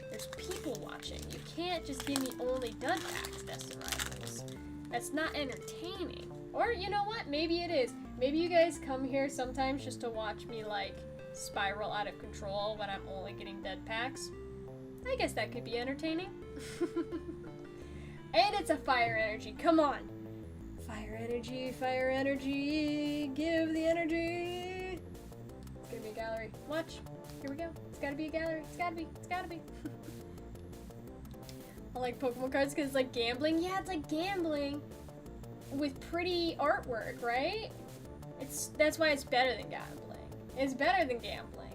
There's people watching. You can't just give me only dud packs, Destined Rivals. That's not entertaining. Or, you know what? Maybe it is. Maybe you guys come here sometimes just to watch me, like, spiral out of control when I'm only getting dud packs. I guess that could be entertaining. And it's a fire energy. Come on. Fire energy, fire energy. Give the energy. It's gonna be a gallery. Watch. Here we go. It's gotta be a gallery. It's gotta be. It's gotta be. I like Pokemon cards because it's like gambling. Yeah, it's like gambling with pretty artwork, right? That's why it's better than gambling. It's better than gambling.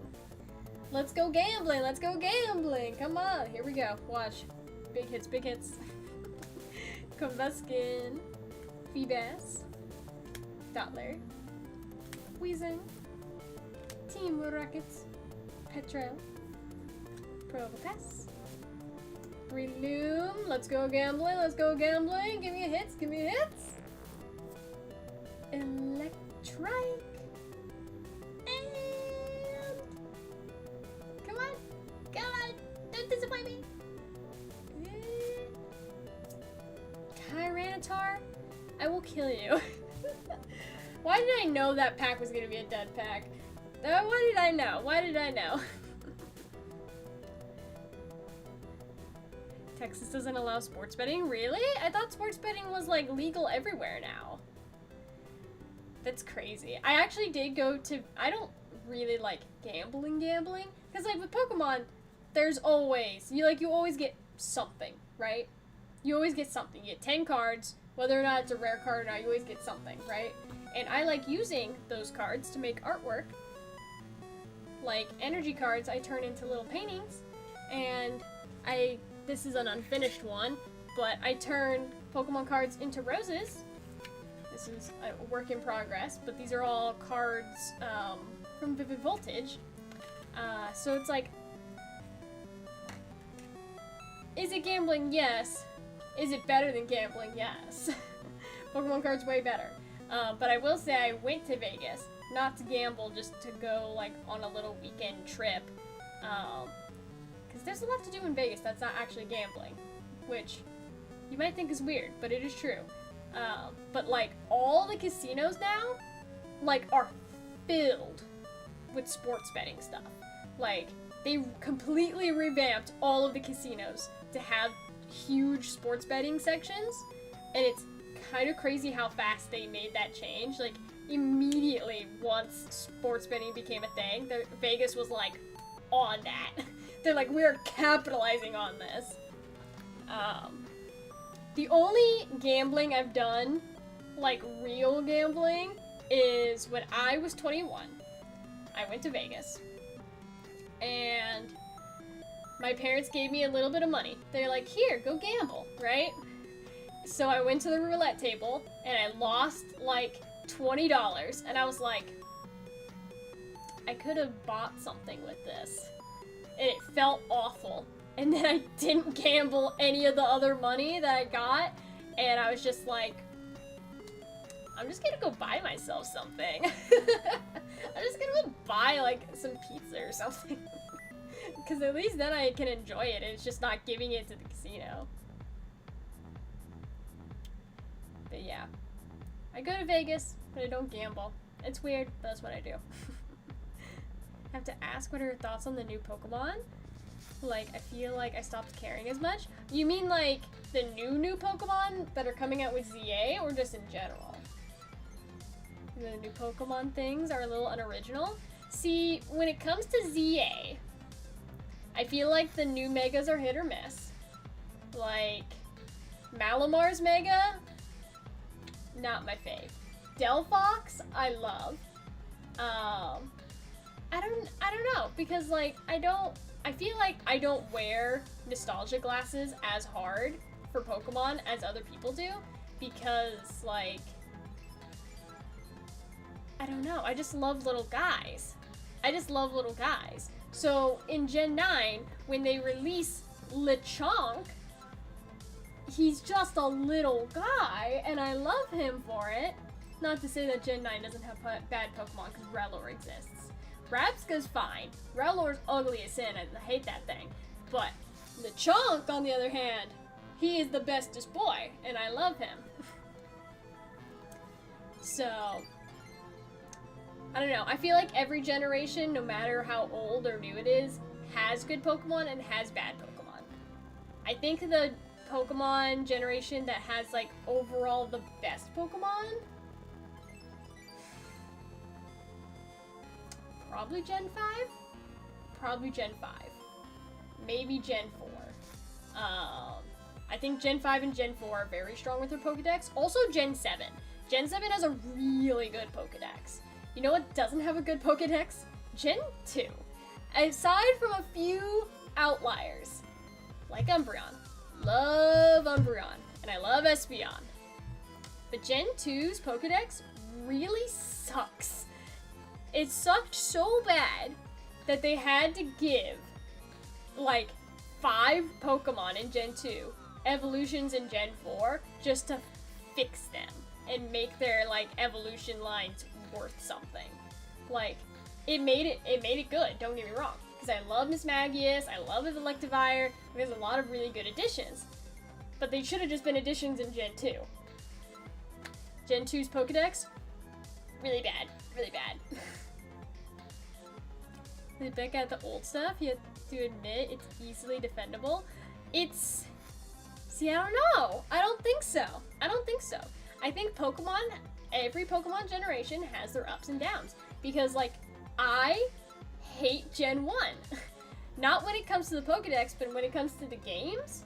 Let's go gambling. Let's go gambling. Come on. Here we go. Watch. Big hits, big hits. Combuskin, Feebas, Dottler, Weezing, Team Rockets, Petrel, Probopass, Breloom. Let's go gambling. Let's go gambling. Give me hits. Give me hits. Electrike. And come on. Come on. Don't disappoint me. Tyranitar, I will kill you. Why did I know that pack was gonna be a dud pack? Why did I know? Why did I know? Texas doesn't allow sports betting? Really? I thought sports betting was like legal everywhere now. That's crazy. I actually did go to, I don't really like gambling, because like with Pokemon, there's always, you always get something, right? You always get something. You get 10 cards, whether or not it's a rare card or not, you always get something, right? And I like using those cards to make artwork. Like energy cards, I turn into little paintings, and this is an unfinished one, but I turn Pokemon cards into roses. This is a work in progress, but these are all cards from Vivid Voltage. So it's like, is it gambling? Yes. Is it better than gambling? Yes. Pokemon cards way better. But I will say I went to Vegas, not to gamble, just to go like on a little weekend trip. Because there's a lot to do in Vegas that's not actually gambling, which you might think is weird, but it is true. But like all the casinos now, like are filled with sports betting stuff. Like they completely revamped all of the casinos to have huge sports betting sections, and it's kind of crazy how fast they made that change. Like immediately once sports betting became a thing, Vegas was like on that. They're like, we're capitalizing on this. The only gambling I've done, like real gambling, is when I was 21. I went to Vegas. And my parents gave me a little bit of money. They're like, here, go gamble, right? So I went to the roulette table, and I lost, like, $20. And I was like, I could have bought something with this. And it felt awful. And then I didn't gamble any of the other money that I got. And I was just like, I'm just gonna go buy myself something. I'm just gonna go buy, like, some pizza or something. Because at least then I can enjoy it. It's just not giving it to the casino. But yeah. I go to Vegas, but I don't gamble. It's weird, but that's what I do. I have to ask what are her thoughts on the new Pokemon? Like, I feel like I stopped caring as much. You mean, like, the new Pokemon that are coming out with ZA, or just in general? The new Pokemon things are a little unoriginal. See, when it comes to ZA, I feel like the new Megas are hit or miss. Like, Malamar's Mega, not my fave. Delphox, I love. I don't know, because, like, I feel like I don't wear nostalgia glasses as hard for Pokemon as other people do, because, like, I don't know, I just love little guys. So, in Gen 9, when they release Lechonk, he's just a little guy, and I love him for it. Not to say that Gen 9 doesn't have bad Pokemon, because Rellor exists. Rabska's fine. Rellor's ugly as sin, and I hate that thing. But Lechonk, on the other hand, he is the bestest boy, and I love him. So, I don't know. I feel like every generation, no matter how old or new it is, has good Pokemon and has bad Pokemon. I think the Pokemon generation that has, like, overall the best Pokemon, probably Gen 5? Probably Gen 5. Maybe Gen 4. I think Gen 5 and Gen 4 are very strong with their Pokedex. Also Gen 7. Gen 7 has a really good Pokedex. You know what doesn't have a good Pokedex? Gen 2. Aside from a few outliers, like Umbreon. Love Umbreon. And I love Espeon. But Gen 2's Pokedex really sucks. It sucked so bad that they had to give, like, 5 Pokemon in Gen 2, evolutions in Gen 4, just to fix them and make their, like, evolution lines worth something. Like, it made it good, don't get me wrong. Because I love Miss Magius, I love his Electivire, there's a lot of really good additions. But they should have just been additions in Gen 2. Gen 2's Pokedex, really bad, really bad. Back at the old stuff, you have to admit it's easily defendable. See, I don't know. I don't think so. I think Pokemon, every Pokemon generation has their ups and downs. Because, like, I hate Gen 1. Not when it comes to the Pokedex, but when it comes to the games.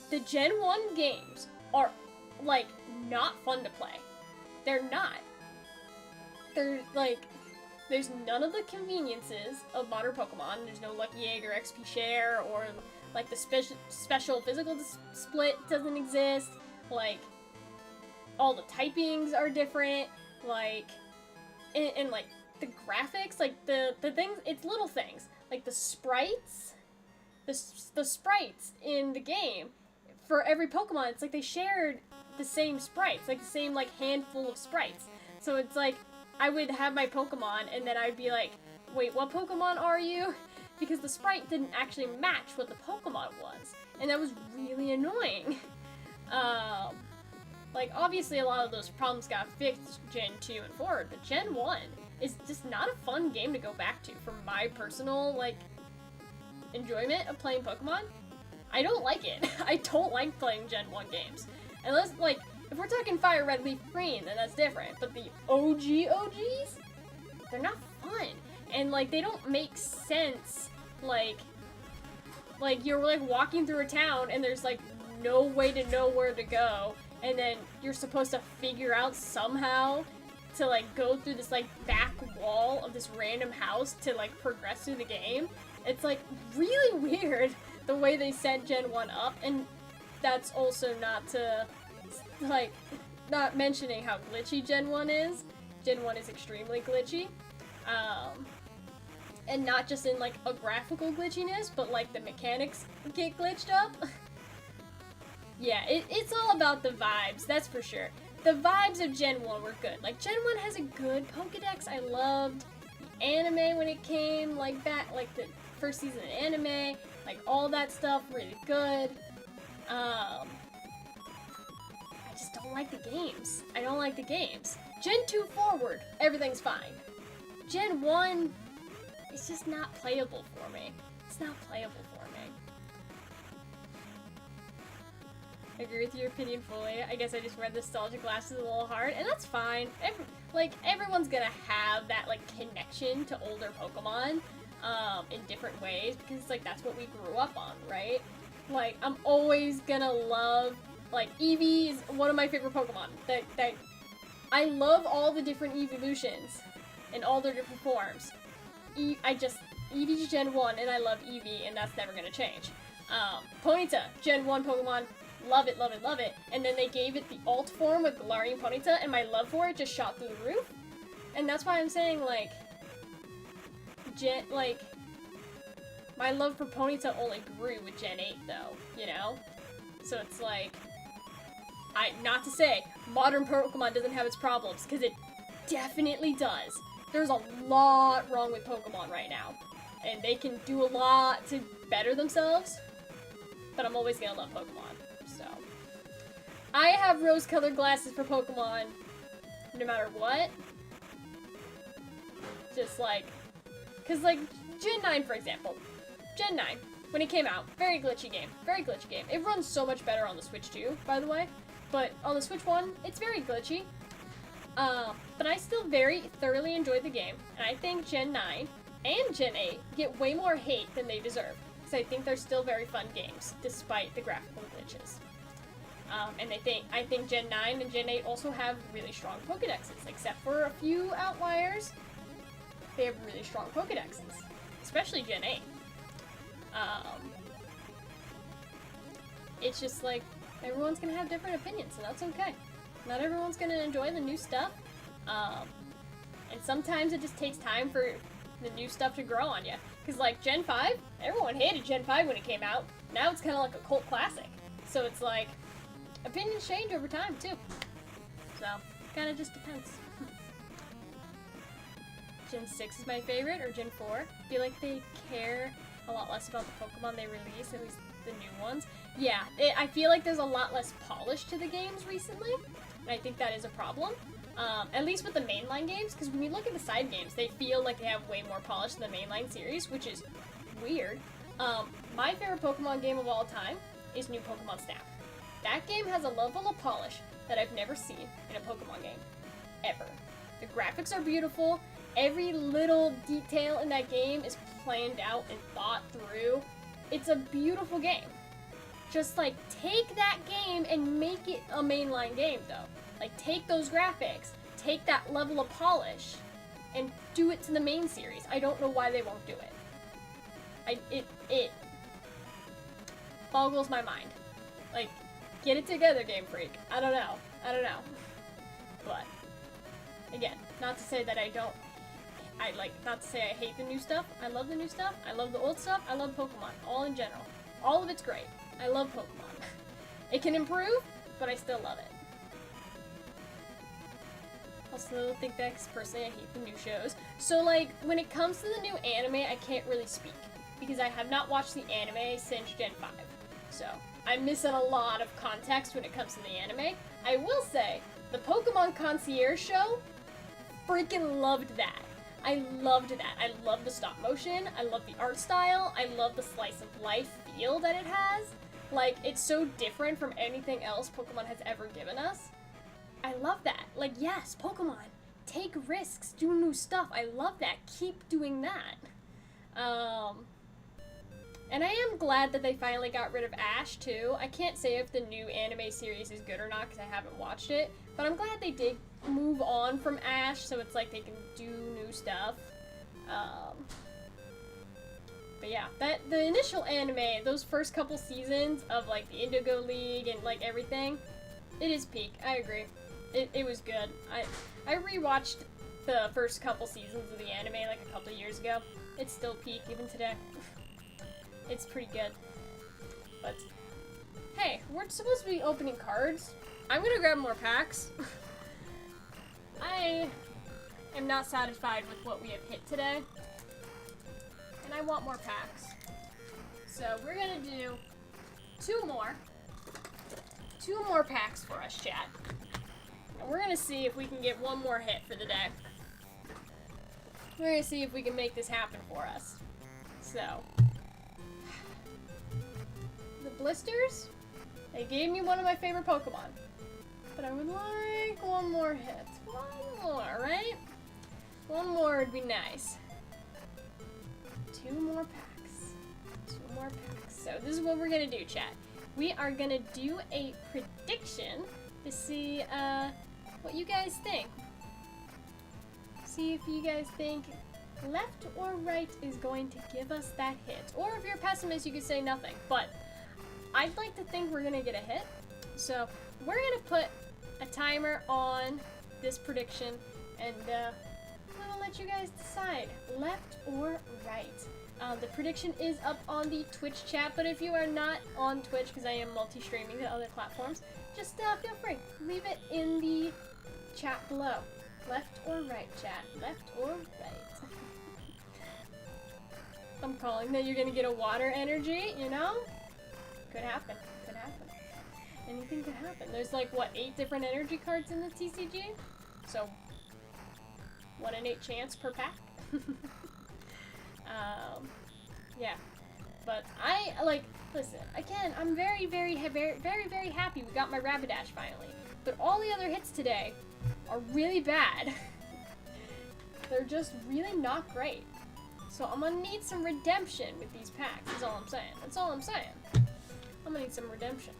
The Gen 1 games are, like, not fun to play. They're not. They're, like, there's none of the conveniences of modern Pokemon. There's no Lucky Egg or XP Share, or, like, the special physical split doesn't exist. Like, all the typings are different. Like, and like, the graphics, like, the things, it's little things. Like, the sprites, the sprites in the game, for every Pokemon, it's like they shared the same sprites, like, the same, like, handful of sprites. So it's like, I would have my Pokemon, and then I'd be like, wait, what Pokemon are you? Because the sprite didn't actually match what the Pokemon was. And that was really annoying. Like, obviously a lot of those problems got fixed Gen 2 and forward, but Gen 1 is just not a fun game to go back to from my personal, like, enjoyment of playing Pokemon. I don't like it. I don't like playing Gen 1 games. Unless, like, if we're talking Fire Red Leaf Green, then that's different. But the OGs? They're not fun. And, like, they don't make sense, like, Like, you're, like, walking through a town, and there's, like, no way to know where to go, and then you're supposed to figure out somehow to, like, go through this, like, back wall of this random house to, like, progress through the game. It's, like, really weird the way they set Gen 1 up, and that's also not to, like, not mentioning how glitchy Gen 1 is. Gen 1 is extremely glitchy. And not just in, like, a graphical glitchiness, but, like, the mechanics get glitched up. Yeah, it's all about the vibes, that's for sure. The vibes of Gen 1 were good. Like, Gen 1 has a good Pokedex. I loved the anime when it came, like, back, like, the first season of anime. Like, all that stuff, really good. I just don't like the games. I don't like the games. Gen 2 forward, everything's fine. Gen 1, it's just not playable for me. It's not playable for me. I agree with your opinion fully. I guess I just wear the nostalgia glasses a little hard, and that's fine. Everyone's gonna have that, like, connection to older Pokemon, in different ways, because, like, that's what we grew up on, right? Like, I'm always gonna love, like, Eevee is one of my favorite Pokemon. I love all the different evolutions and all their different forms. Eevee's Gen 1, and I love Eevee, and that's never gonna change. Ponyta, Gen 1 Pokemon, love it, love it, love it. And then they gave it the alt form with Galarian Ponyta, and my love for it just shot through the roof. And that's why I'm saying, like, my love for Ponyta only grew with Gen 8, though, you know? So it's like, not to say modern Pokemon doesn't have its problems, because it definitely does. There's a lot wrong with Pokemon right now, and they can do a lot to better themselves, but I'm always gonna love Pokemon, so. I have rose-colored glasses for Pokemon, no matter what. Just like, cause like, Gen 9 for example. Gen 9, when it came out, very glitchy game, very glitchy game. It runs so much better on the Switch too, by the way, but on the Switch 1, it's very glitchy. But I still very thoroughly enjoyed the game, and I think Gen 9 and Gen 8 get way more hate than they deserve, because I think they're still very fun games, despite the graphical glitches. And I think Gen 9 and Gen 8 also have really strong Pokedexes, except for a few outliers. They have really strong Pokedexes, especially Gen 8. It's just like, everyone's gonna have different opinions, and that's okay. Not everyone's gonna enjoy the new stuff, and sometimes it just takes time for the new stuff to grow on you. Cause like Gen 5, everyone hated Gen 5 when it came out. Now it's kind of like a cult classic. So it's like, opinions change over time too. So, kind of just depends. Gen 6 is my favorite, or Gen 4. I feel like they care a lot less about the Pokemon they release, at least the new ones. Yeah, I feel like there's a lot less polish to the games recently, and I think that is a problem. At least with the mainline games, because when you look at the side games, they feel like they have way more polish than the mainline series, which is weird. My favorite Pokemon game of all time is New Pokemon Snap. That game has a level of polish that I've never seen in a Pokemon game, ever. The graphics are beautiful. Every little detail in that game is planned out and thought through. It's a beautiful game. Just, like, take that game and make it a mainline game, though. Like, take those graphics, take that level of polish, and do it to the main series. I don't know why they won't do it. It boggles my mind. Like, get it together, Game Freak. I don't know. But, again, not to say that not to say I hate the new stuff. I love the new stuff. I love the old stuff. I love Pokemon, all in general. All of it's great. I love Pokemon. It can improve, but I still love it. Also think that, because personally I hate the new shows. So, like, when it comes to the new anime, I can't really speak, because I have not watched the anime since Gen 5. So, I'm missing a lot of context when it comes to the anime. I will say, the Pokemon Concierge show, freaking loved that. I loved that. I love the stop motion, I love the art style, I love the slice of life feel that it has. Like, it's so different from anything else Pokemon has ever given us. I love that. Like, yes, Pokemon, take risks, do new stuff. I love that. Keep doing that. And I am glad that they finally got rid of Ash, too. I can't say if the new anime series is good or not, because I haven't watched it. But I'm glad they did move on from Ash, so it's like they can do new stuff. But yeah, the initial anime, those first couple seasons of, like, the Indigo League and, like, everything, it is peak. I agree. It was good. I rewatched the first couple seasons of the anime, like, a couple years ago. It's still peak, even today. It's pretty good. But, hey, we're supposed to be opening cards. I'm gonna grab more packs. I am not satisfied with what we have hit today. And I want more packs. So we're gonna do two more packs for us, chat. And we're gonna see if we can get one more hit for the day. We're gonna see if we can make this happen for us. So, the blisters, they gave me one of my favorite Pokemon. But I would like one more hit. One more, right? One more would be nice. Two more packs. Two more packs. So this is what we're gonna do, chat. We are gonna do a prediction to see what you guys think. See if you guys think left or right is going to give us that hit. Or if you're a pessimist, you could say nothing. But I'd like to think we're gonna get a hit. So we're gonna put a timer on this prediction, and I'm gonna let you guys decide left or right. The prediction is up on the Twitch chat, but if you are not on Twitch, because I am multi-streaming to other platforms, just feel free. Leave it in the chat below. Left or right, chat. Left or right. I'm calling that you're gonna get a water energy, you know? Could happen. Could happen. Anything could happen. There's like, what, 8 different energy cards in the TCG? So, 1 in 8 chance per pack? Yeah. But listen, again, I'm very, very happy we got my Rapidash finally. But all the other hits today are really bad. They're just really not great. So I'm gonna need some redemption with these packs, that's all I'm saying. That's all I'm saying. I'm gonna need some redemption.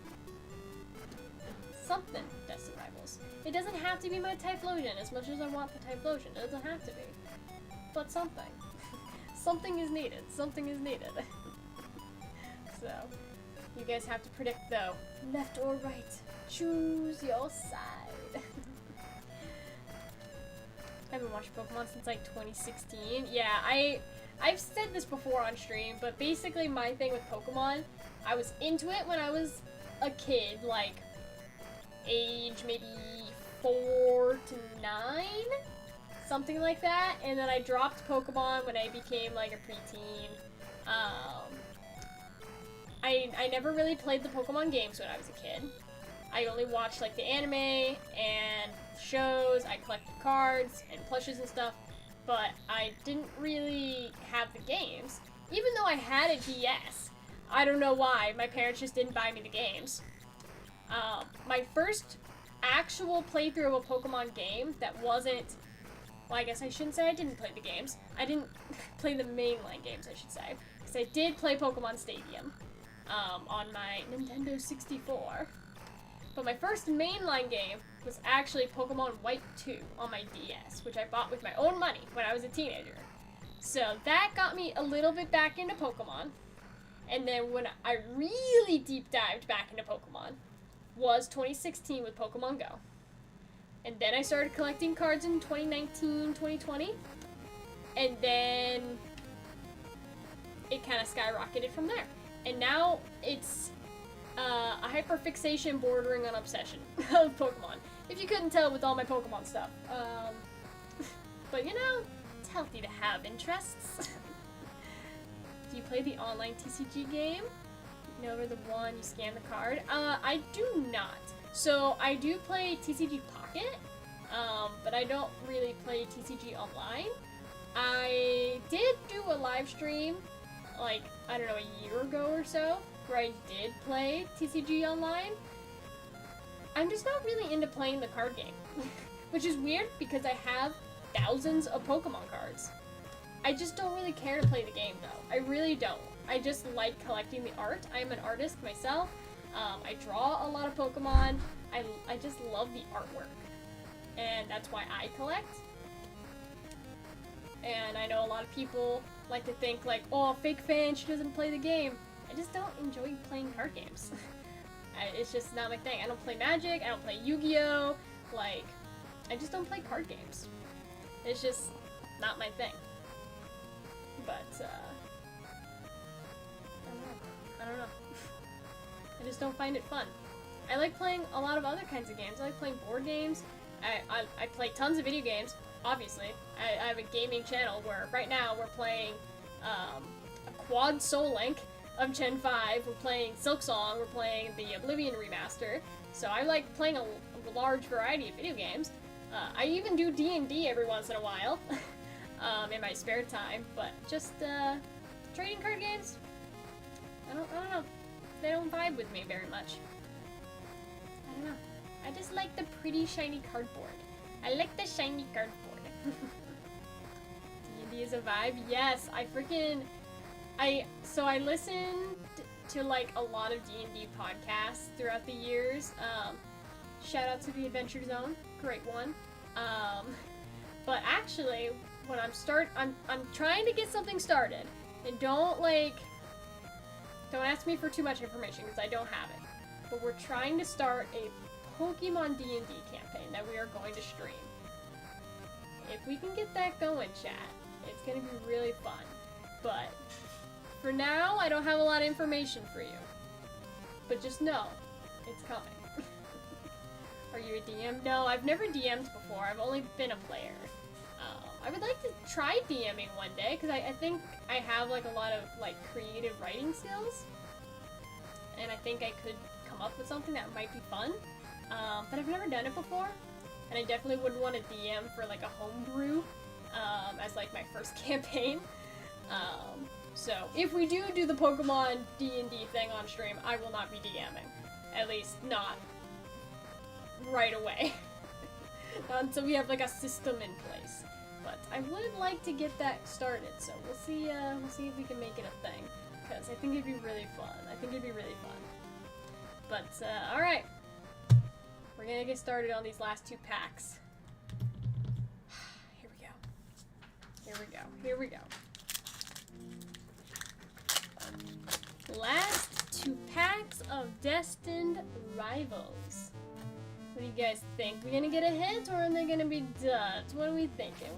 Something, Destined Rivals. It doesn't have to be my Typhlosion, as much as I want the Typhlosion. It doesn't have to be. But something. Something is needed. Something is needed. So, you guys have to predict, though. Left or right. Choose your side. I haven't watched Pokemon since, like, 2016. Yeah, I've said this before on stream, but basically my thing with Pokemon, I was into it when I was a kid, like, age maybe 4 to 9? Something like that, and then I dropped Pokemon when I became, like, a preteen. I never really played the Pokemon games when I was a kid. I only watched, like, the anime and shows, I collected cards and plushes and stuff, but I didn't really have the games. Even though I had a DS, I don't know why, my parents just didn't buy me the games. My first actual playthrough of a Pokemon game that wasn't, well, I guess I shouldn't say I didn't play the games. I didn't play the mainline games, I should say. Because I did play Pokemon Stadium on my Nintendo 64. But my first mainline game was actually Pokemon White 2 on my DS, which I bought with my own money when I was a teenager. So that got me a little bit back into Pokemon. And then when I really deep dived back into Pokemon was 2016 with Pokemon Go. And then I started collecting cards in 2019, 2020. And then it kind of skyrocketed from there. And now it's a hyperfixation bordering on obsession of Pokemon. If you couldn't tell with all my Pokemon stuff. But you know, it's healthy to have interests. Do you play the online TCG game? You know, the one you scan the card? I do not. So I do play TCG Pocket, but I don't really play TCG Online. I did do a live stream, like, I don't know, a year ago or so, where I did play TCG Online. I'm just not really into playing the card game, which is weird because I have thousands of Pokemon cards. I just don't really care to play the game, though. I really don't. I just like collecting the art. I am an artist myself. I draw a lot of Pokemon. I just love the artwork. And that's why I collect. And I know a lot of people like to think like, oh, fake fan, she doesn't play the game. I just don't enjoy playing card games. It's just not my thing. I don't play Magic, I don't play Yu-Gi-Oh! Like, I just don't play card games. It's just not my thing. But, I don't know. I just don't find it fun. I like playing a lot of other kinds of games. I like playing board games. I play tons of video games, obviously. I have a gaming channel where right now we're playing a quad Soul Link of Gen 5. We're playing Silksong. We're playing the Oblivion remaster. So I like playing a large variety of video games. I even do D&D every once in a while in my spare time. But just trading card games, I don't know. They don't vibe with me very much. I don't know. I just like the pretty shiny cardboard. I like the shiny cardboard. D&D is a vibe? Yes, so I listened to like a lot of D&D podcasts throughout the years. Shout out to the Adventure Zone, great one. But actually, when I'm trying to get something started, and don't ask me for too much information because I don't have it. But we're trying to start a Pokemon D&D campaign that we are going to stream. If we can get that going, chat, it's going to be really fun. But for now, I don't have a lot of information for you. But just know, it's coming. Are you a DM? No, I've never DM'd before. I've only been a player. I would like to try DMing one day, because I think I have like a lot of like creative writing skills. And I think I could come up with something that might be fun. But I've never done it before. And I definitely wouldn't want to DM for like a homebrew as like my first campaign. So if we do the Pokemon D&D thing on stream, I will not be DMing. At least not right away. Not until we have like a system in place. But I would like to get that started, so we'll see if we can make it a thing. Because I think it'd be really fun. But, alright. We're gonna get started on these last two packs. Here we go. Last two packs of Destined Rivals. What do you guys think? We gonna get a hit, or are they gonna be duds? What are we thinking?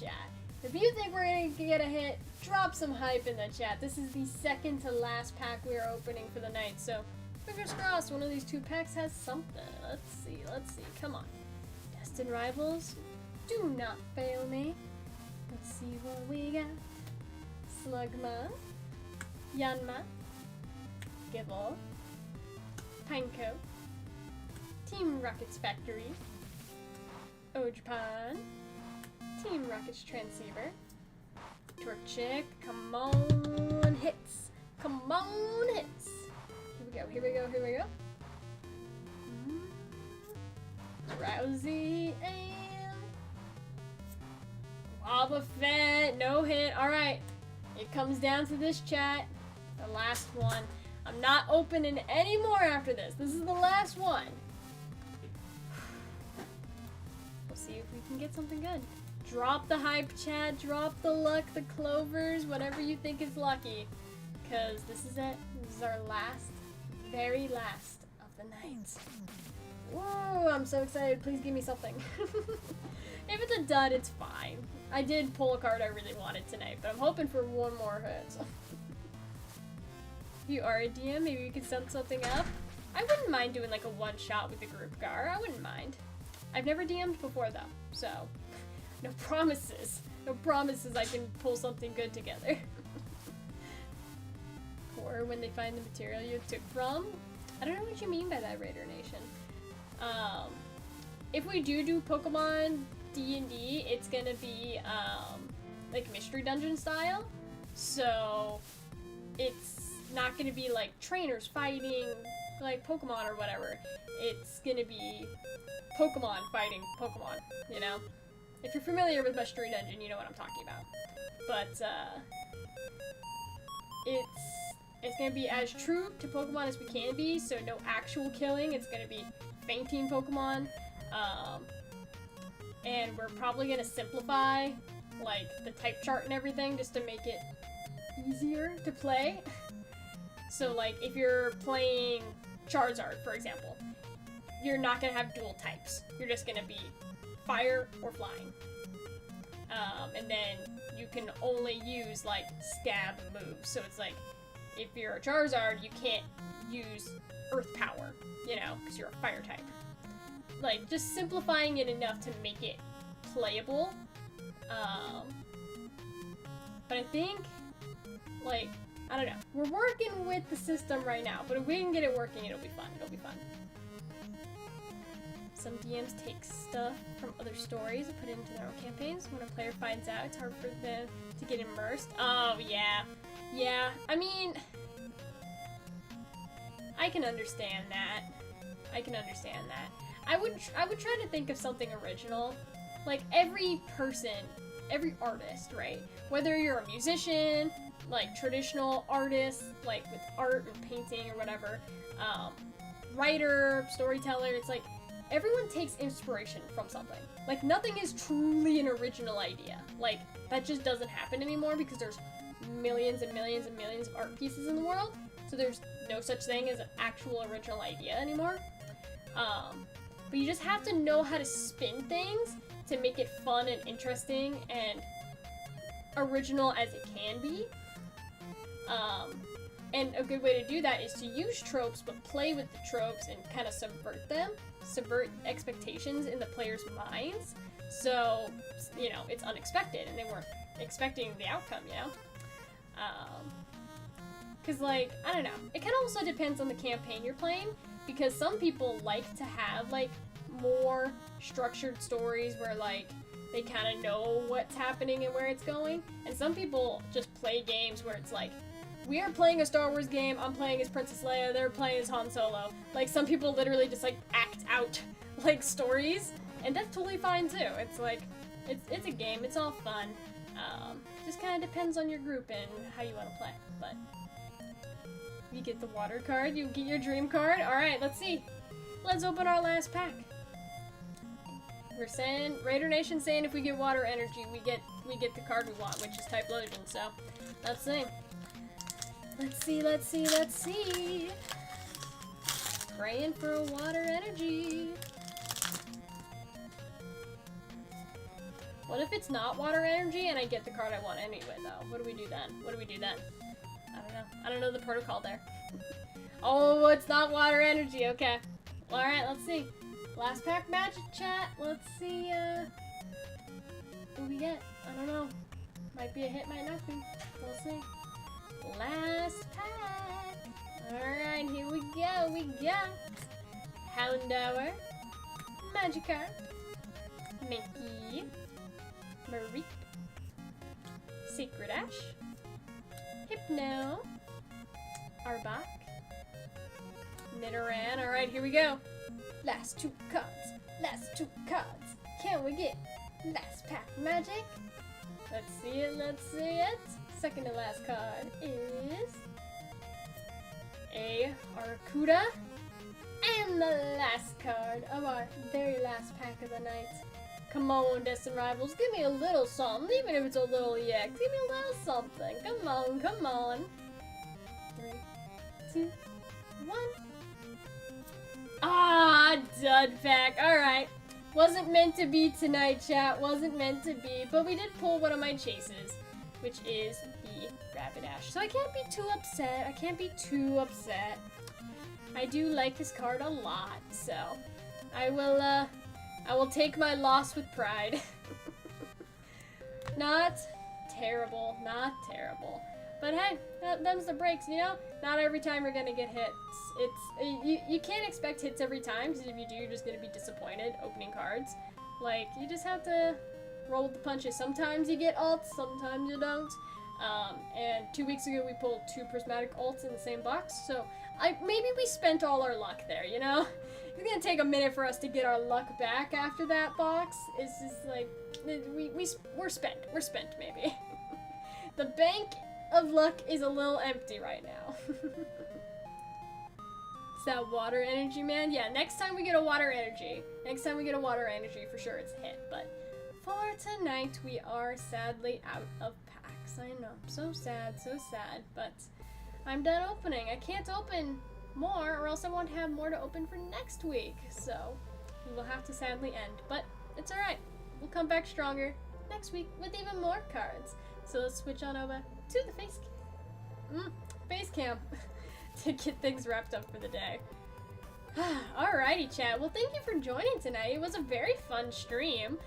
Chat? If you think we're gonna get a hit, drop some hype in the chat. This is the second to last pack we are opening for the night, so fingers crossed one of these two packs has something. Let's see. Come on. Destined Rivals, do not fail me. Let's see what we got. Slugma, Yanma, Gible, Pineco, Team Rocket's Factory, Ojapan, Team Rocket's Transceiver, Torchic, come on hits. Here we go. Drowsy and Wobbuffet, no hit. Alright, it comes down to this, chat. The last one. I'm not opening any more after this. This is the last one. We'll see if we can get something good. Drop the hype, chat. Drop the luck, the clovers, whatever you think is lucky. Because this is it. This is our very last of the night. Whoa, I'm so excited. Please give me something. If it's a dud, it's fine. I did pull a card I really wanted tonight, but I'm hoping for one more hit. If you are a DM, maybe we could set something up. I wouldn't mind doing like a one-shot with the group gar. I wouldn't mind. I've never DM'd before though, so no promises. No promises I can pull something good together. Or when they find the material you took from. I don't know what you mean by that, Raider Nation. If we do Pokemon D&D, it's gonna be like Mystery Dungeon style. So it's not gonna be like trainers fighting like Pokemon or whatever. It's gonna be Pokemon fighting Pokemon, you know? If you're familiar with Mystery Dungeon, you know what I'm talking about. But it's gonna be as true to Pokemon as we can be, so no actual killing. It's gonna be fainting Pokemon. And we're probably gonna simplify, like, the type chart and everything just to make it easier to play. So, like, if you're playing Charizard, for example, you're not gonna have dual types. You're just gonna be fire or flying. And then you can only use, like, stab moves. So it's like, if you're a Charizard, you can't use Earth Power, you know, because you're a fire type. Like, just simplifying it enough to make it playable. But I think, like, I don't know. We're working with the system right now, but if we can get it working, it'll be fun. It'll be fun. Some DMs take stuff from other stories and put it into their own campaigns. When a player finds out, it's hard for them to get immersed. Oh, yeah. Yeah, I mean, I can understand that. I can understand that. I would try to think of something original. Like, every person, every artist, right? Whether you're a musician, like traditional artist, like with art and painting or whatever, writer, storyteller, it's like, everyone takes inspiration from something. Like, nothing is truly an original idea. Like, that just doesn't happen anymore because there's millions and millions and millions of art pieces in the world. So there's no such thing as an actual original idea anymore. But you just have to know how to spin things to make it fun and interesting and original as it can be. And a good way to do that is to use tropes, but play with the tropes and kind of subvert them. Subvert expectations in the players' minds. So, you know, it's unexpected and they weren't expecting the outcome, you know? Because, like, I don't know. It kind of also depends on the campaign you're playing, because some people like to have, like, more structured stories where, like, they kind of know what's happening and where it's going. And some people just play games where it's like, we are playing a Star Wars game, I'm playing as Princess Leia, they're playing as Han Solo. Like, some people literally just, like, act out, like, stories, and that's totally fine, too. It's like, it's a game, it's all fun. Just kind of depends on your group and how you want to play, but you get the water card, you get your dream card. Alright, let's see. Let's open our last pack. We're saying, Raider Nation saying if we get water energy, we get the card we want, which is Typhlosion, so let's see. Let's see, let's see, let's see. Praying for water energy. What if it's not water energy and I get the card I want anyway, though? What do we do then? What do we do then? I don't know. I don't know the protocol there. Oh, it's not water energy. Okay. Alright, let's see. Last pack magic, chat. Let's see, what we get. I don't know. Might be a hit, might not be. We'll see. Last pack. Alright, here we go. We got Houndour, Magikarp, Mickey, Mareep, Secret Ash, Hypno, Arbok, Nidoran. Alright, here we go. Last two cards. Last two cards. Can we get last pack magic? Let's see it. Let's see it. Second to last card is a Arcuda. And the last card of our very last pack of the night. Come on, Destined Rivals. Give me a little something, even if it's a little EX. Give me a little something. Come on, come on. 3, 2, 1. Ah, dud pack. Alright. Wasn't meant to be tonight, chat. Wasn't meant to be. But we did pull one of my chases, which is the Rapidash. So I can't be too upset. I can't be too upset. I do like this card a lot, so I will take my loss with pride. Not terrible, not terrible. But hey, them's the breaks, you know? Not every time you're gonna get hits. You can't expect hits every time, because if you do, you're just gonna be disappointed opening cards. Like, you just have to roll with the punches. Sometimes you get ults, sometimes you don't. And 2 weeks ago we pulled 2 prismatic ults in the same box, so maybe we spent all our luck there, you know? It's gonna take a minute for us to get our luck back after that box. It's just like, we're spent maybe. The bank of luck is a little empty right now. Is that water energy, man? Yeah, next time we get a water energy. Next time we get a water energy, for sure it's a hit. But for tonight, we are sadly out of packs. I know, so sad, but I'm done opening. I can't open more or else I won't have more to open for next week. So we will have to sadly end, but it's alright. We'll come back stronger next week with even more cards. So let's switch on over to the face cam to get things wrapped up for the day. Alrighty, chat. Well, thank you for joining tonight. It was a very fun stream.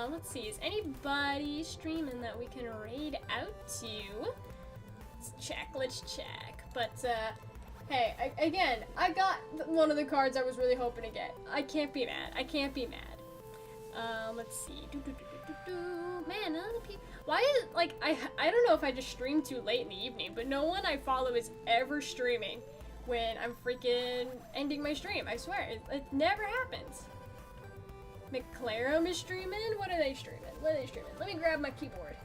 Let's see, is anybody streaming that we can raid out to? Let's check. But, hey, again, I got one of the cards I was really hoping to get. I can't be mad. Let's see. Man, none of the people. Why is, like, I don't know if I just streamed too late in the evening, but no one I follow is ever streaming when I'm freaking ending my stream. I swear, it never happens. McLaren is streaming? What are they streaming? Let me grab my keyboard.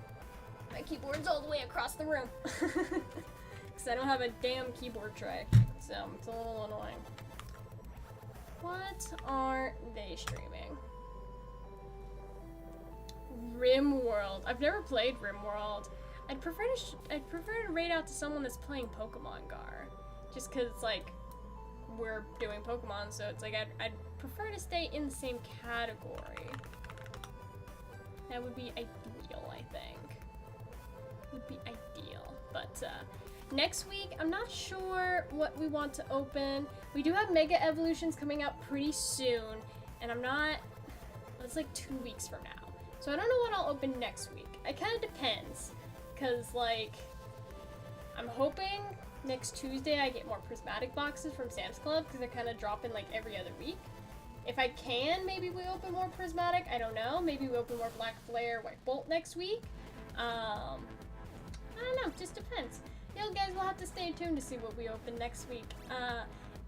My keyboard's all the way across the room. Because I don't have a damn keyboard tray. So it's a little annoying. What are they streaming? RimWorld. I've never played RimWorld. I'd prefer to raid out to someone that's playing Pokemon Gar. Just because, like, we're doing Pokemon, so it's like I'd prefer to stay in the same category. That would be ideal, I think. Would be ideal. But next week, I'm not sure what we want to open. We do have Mega Evolutions coming out pretty soon, and it's like 2 weeks from now. So I don't know what I'll open next week. It kind of depends, because, like, I'm hoping next Tuesday I get more prismatic boxes from Sam's Club, because they're kind of dropping, like, every other week. If I can, maybe we open more prismatic. I don't know. Maybe we open more Black Flare, White Bolt next week. I don't know. Just depends. You guys will have to stay tuned to see what we open next week.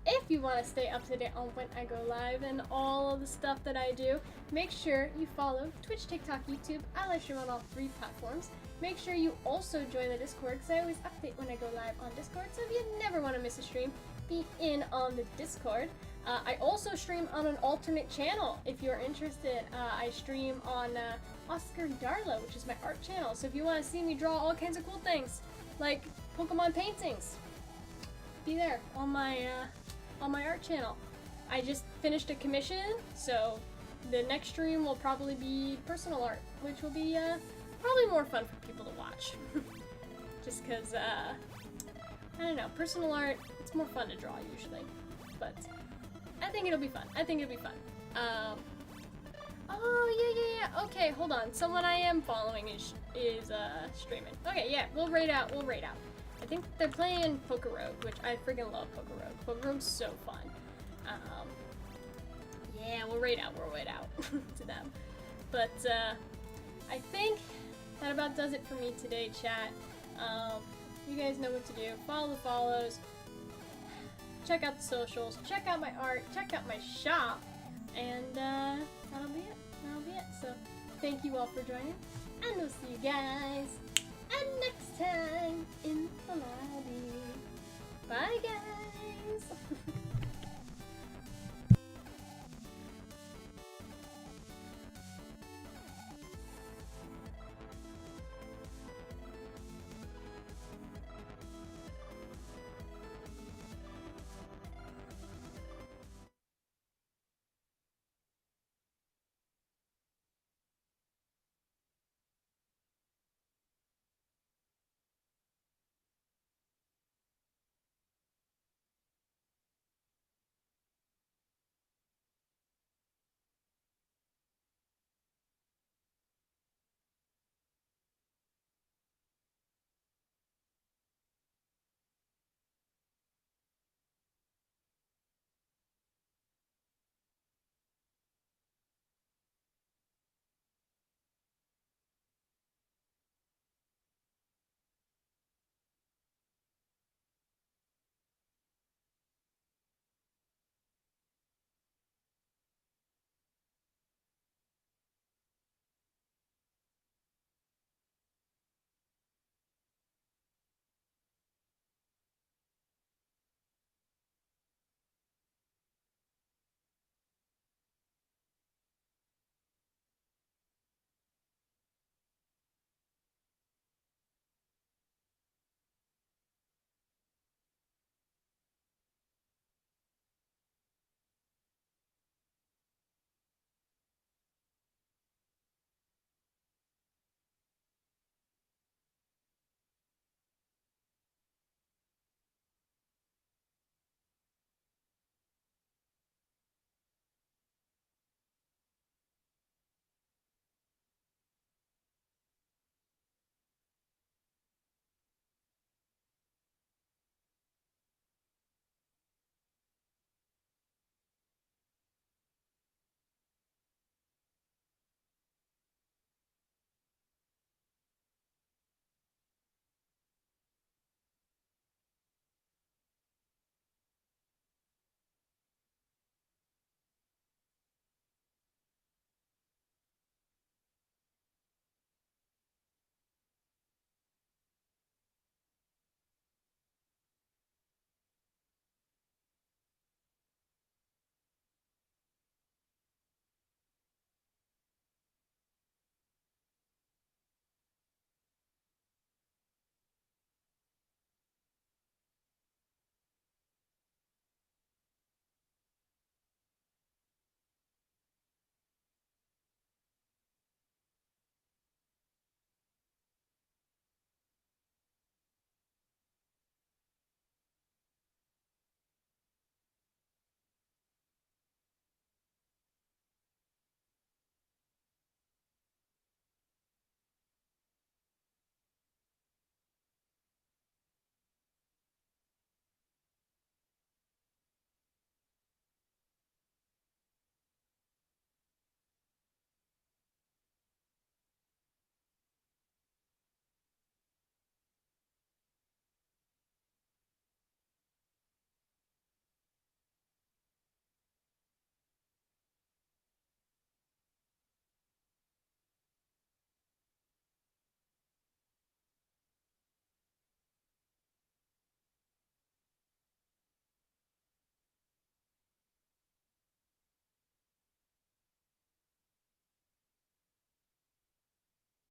If you want to stay up to date on when I go live and all of the stuff that I do, make sure you follow Twitch, TikTok, YouTube. I live stream on all 3 platforms. Make sure you also join the Discord, because I always update when I go live on Discord. So if you never want to miss a stream, be in on the Discord. I also stream on an alternate channel if you're interested. I stream on Oscar Darlow, which is my art channel. So if you want to see me draw all kinds of cool things, like Pokemon paintings, be there on my art channel. I just finished a commission, so the next stream will probably be personal art, which will be probably more fun for people to watch. Just because, I don't know, personal art, it's more fun to draw usually. But I think it'll be fun. Oh, yeah. Okay, hold on. Someone I am following is streaming. Okay, yeah, we'll raid out. I think they're playing Poker Rogue, which I freaking love Poker Rogue. Poker Rogue's so fun. Yeah, we'll raid out to them. But, I think that about does it for me today, chat. You guys know what to do. Follow the follows. Check out the socials. Check out my art. Check out my shop. And, that'll be it. So, thank you all for joining. And we'll see you guys next time in the lobby. Bye, guys.